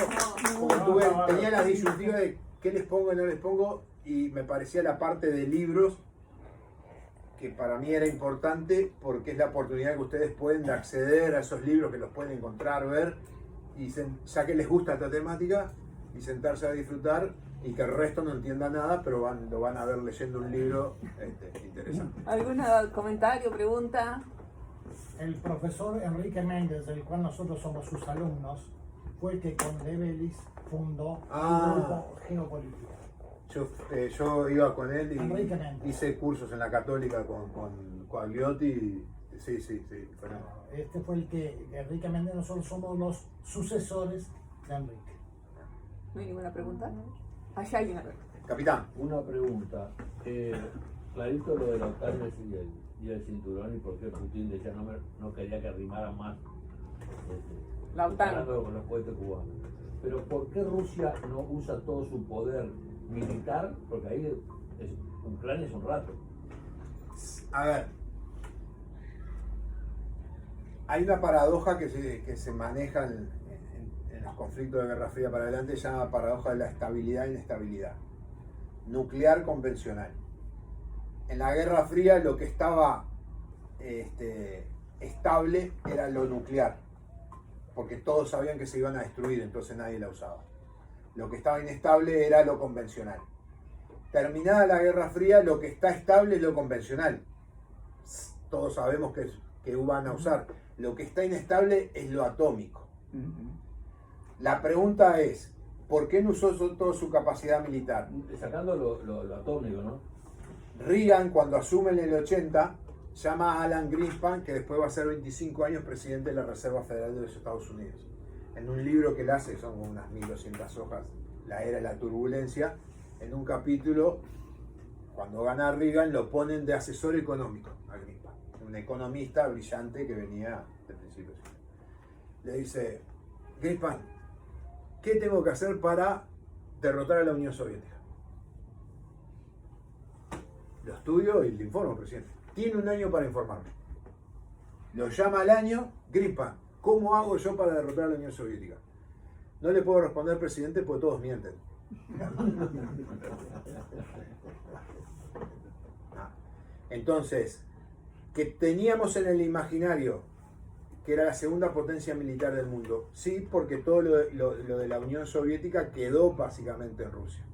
porque tenía la disyuntiva de qué les pongo y no les pongo, y me parecía la parte de libros que para mí era importante porque es la oportunidad que ustedes pueden de acceder a esos libros, que los pueden encontrar, ver, y ya que les gusta esta temática, y sentarse a disfrutar, y que el resto no entienda nada, pero lo van a ver leyendo un libro interesante. ¿Algún comentario, pregunta? El profesor Enrique Méndez, del cual nosotros somos sus alumnos, fue el que con De Bellis fundó el grupo Geopolítica. Yo iba con él Enrique Méndez. y hice cursos en la Católica con Quagliotti. Sí. Bueno. Este fue el que, Enrique Méndez, nosotros somos los sucesores de Enrique. ¿No hay ninguna pregunta? Allá hay una pregunta. Capitán. Una pregunta. Clarito lo de la OTAN y el cinturón, y por qué Putin decía no quería que rimara más La OTAN. comparándolo con los cohetes cubanos. Pero ¿por qué Rusia no usa todo su poder militar? Porque ahí Ucrania es un rato. A ver, hay una paradoja que se maneja en los conflictos de Guerra Fría para adelante, se llama paradoja de la estabilidad e inestabilidad. Nuclear convencional. En la Guerra Fría lo que estaba estable era lo nuclear, porque todos sabían que se iban a destruir, entonces nadie la usaba. Lo que estaba inestable era lo convencional. Terminada la Guerra Fría, lo que está estable es lo convencional. Todos sabemos que van a usar. Lo que está inestable es lo atómico. La pregunta es, ¿por qué no usó toda su capacidad militar? Sacando lo atómico, ¿no? Reagan, cuando asume en el 80, llama a Alan Greenspan, que después va a ser 25 años presidente de la Reserva Federal de los Estados Unidos. En un libro que él hace, son como unas 1200 hojas, La Era de la Turbulencia, en un capítulo, cuando gana Reagan, lo ponen de asesor económico a Greenspan, un economista brillante que venía del principio. Le dice, Greenspan, ¿qué tengo que hacer para derrotar a la Unión Soviética? Lo estudio y le informo, presidente. Tiene un año para informarme. Lo llama al año, Greenspan, ¿cómo hago yo para derrotar a la Unión Soviética? No le puedo responder, presidente, porque todos mienten. Entonces, que teníamos en el imaginario que era la segunda potencia militar del mundo, sí, porque todo lo de la Unión Soviética quedó básicamente en Rusia.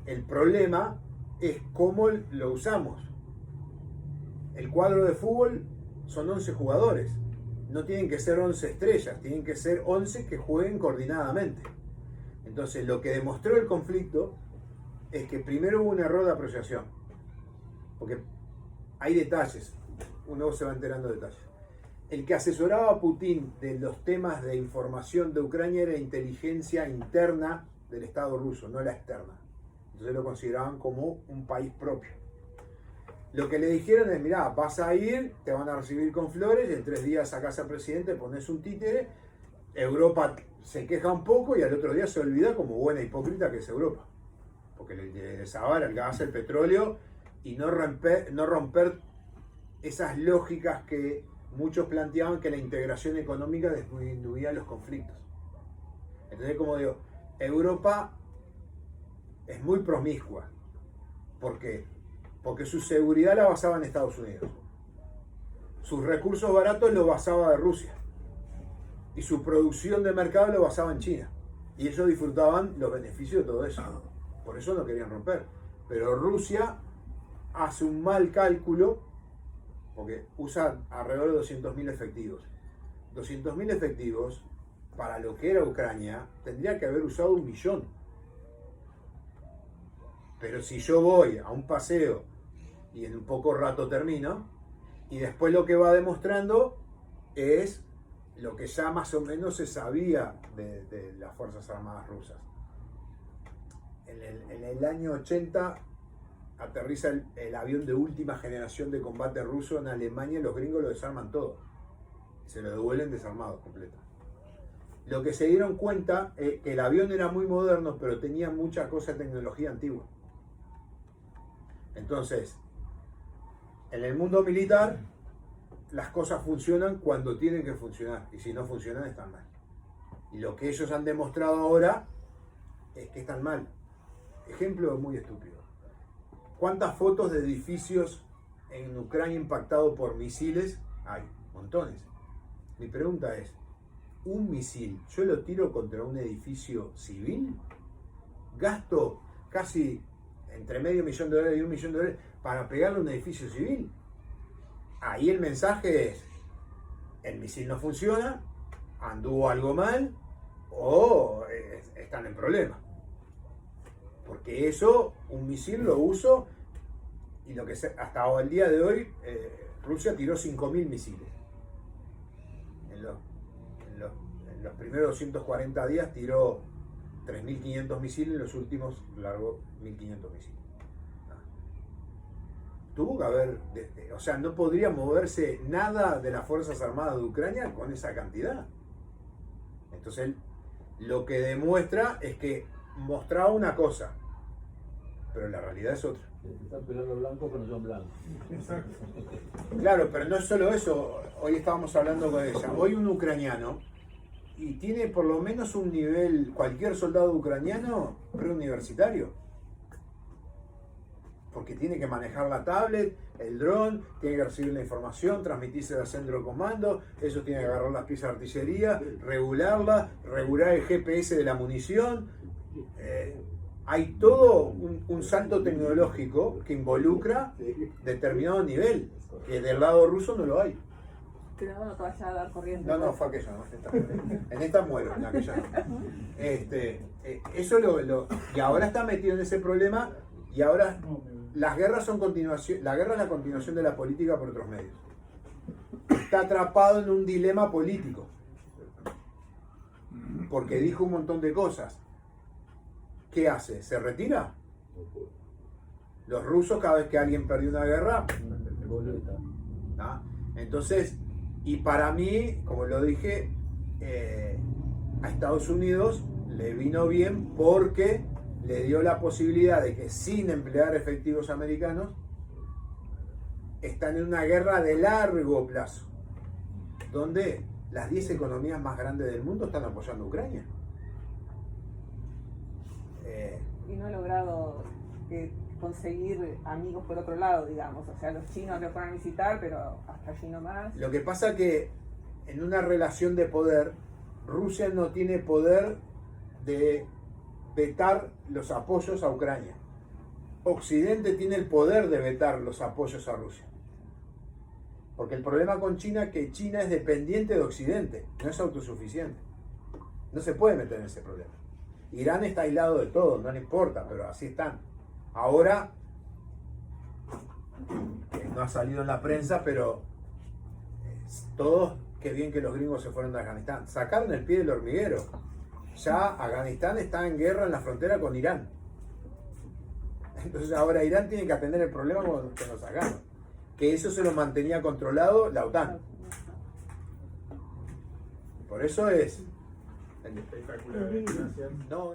El problema es cómo lo usamos. El cuadro de fútbol son 11 jugadores. No tienen que ser 11 estrellas, tienen que ser 11 que jueguen coordinadamente. Entonces, lo que demostró el conflicto es que primero hubo un error de apreciación. Porque hay detalles, uno se va enterando de detalles. El que asesoraba a Putin de los temas de información de Ucrania era inteligencia interna del Estado ruso, no la externa. Entonces lo consideraban como un país propio. Lo que le dijeron es, mirá, vas a ir, te van a recibir con flores, y en 3 días sacás al presidente, pones un títere, Europa se queja un poco y al otro día se olvida como buena hipócrita que es Europa. Porque le interesaba el gas, el petróleo, y no romper esas lógicas que muchos planteaban, que la integración económica disminuía los conflictos. Entonces, como digo, Europa es muy promiscua. ¿Por qué? Porque su seguridad la basaba en Estados Unidos. Sus recursos baratos los basaba de Rusia. Y su producción de mercado lo basaba en China. Y ellos disfrutaban los beneficios de todo eso. Por eso no querían romper. Pero Rusia hace un mal cálculo, porque usa alrededor de 200.000 efectivos. 200.000 efectivos para lo que era Ucrania, tendría que haber usado 1 millón. Pero si yo voy a un paseo y en un poco rato termino, y después lo que va demostrando es lo que ya más o menos se sabía de las Fuerzas Armadas rusas. En el año 80 aterriza el avión de última generación de combate ruso en Alemania y los gringos lo desarman todo. Se lo devuelven desarmado completo. Lo que se dieron cuenta es que el avión era muy moderno, pero tenía mucha cosa de tecnología antigua. Entonces, en el mundo militar, las cosas funcionan cuando tienen que funcionar, y si no funcionan, están mal. Y lo que ellos han demostrado ahora es que están mal. Ejemplo muy estúpido. ¿Cuántas fotos de edificios en Ucrania impactados por misiles hay? Montones. Mi pregunta es, ¿un misil yo lo tiro contra un edificio civil? ¿Gasto casi entre $500,000 y $1 millón para pegarle a un edificio civil? Ahí el mensaje es, el misil no funciona, anduvo algo mal o están en problemas. Porque eso, un misil lo uso, y lo que hasta el día de hoy, Rusia tiró 5.000 misiles. En los primeros 240 días tiró 3.500 misiles, en los últimos largó 1.500 misiles. Tuvo que haber, o sea, no podría moverse nada de las Fuerzas Armadas de Ucrania con esa cantidad. Entonces, lo que demuestra es que mostraba una cosa, pero la realidad es otra. Están peleando blancos que no son blancos. Exacto. Claro, pero no es solo eso. Hoy estábamos hablando con ella. Hoy un ucraniano, y tiene por lo menos un nivel, cualquier soldado ucraniano preuniversitario. Porque tiene que manejar la tablet, el dron, tiene que recibir la información, transmitirse al centro de comando, ellos tienen que agarrar las piezas de artillería, regularla, regular el GPS de la munición. Hay todo un salto tecnológico que involucra determinado nivel, que del lado ruso no lo hay. Pero no te vayas a dar corriente. No, fue aquella, no. En esta muero, en aquella no. Eso y ahora está metido en ese problema, y ahora las guerras son continuación, la guerra es la continuación de la política por otros medios. Está atrapado en un dilema político, porque dijo un montón de cosas. ¿Qué hace? ¿Se retira? Los rusos, cada vez que alguien perdió una guerra, ¿ah? Entonces, y para mí, como lo dije, a Estados Unidos le vino bien porque le dio la posibilidad de que, sin emplear efectivos americanos, están en una guerra de largo plazo, donde las 10 economías más grandes del mundo están apoyando a Ucrania. Y no he logrado conseguir amigos por otro lado, digamos. O sea, los chinos lo pueden visitar, pero hasta allí nomás. Lo que pasa que en una relación de poder, Rusia no tiene poder de vetar los apoyos a Ucrania. Occidente tiene el poder de vetar los apoyos a Rusia. Porque el problema con China es que China es dependiente de Occidente, no es autosuficiente. No se puede meter en ese problema. Irán está aislado de todo, no le importa, pero así están. Ahora, no ha salido en la prensa, pero todos, qué bien que los gringos se fueron de Afganistán. Sacaron el pie del hormiguero. Ya Afganistán está en guerra en la frontera con Irán. Entonces ahora Irán tiene que atender el problema que nos sacaron. Que eso se lo mantenía controlado la OTAN. Por eso es... Espectacular, gracias. No,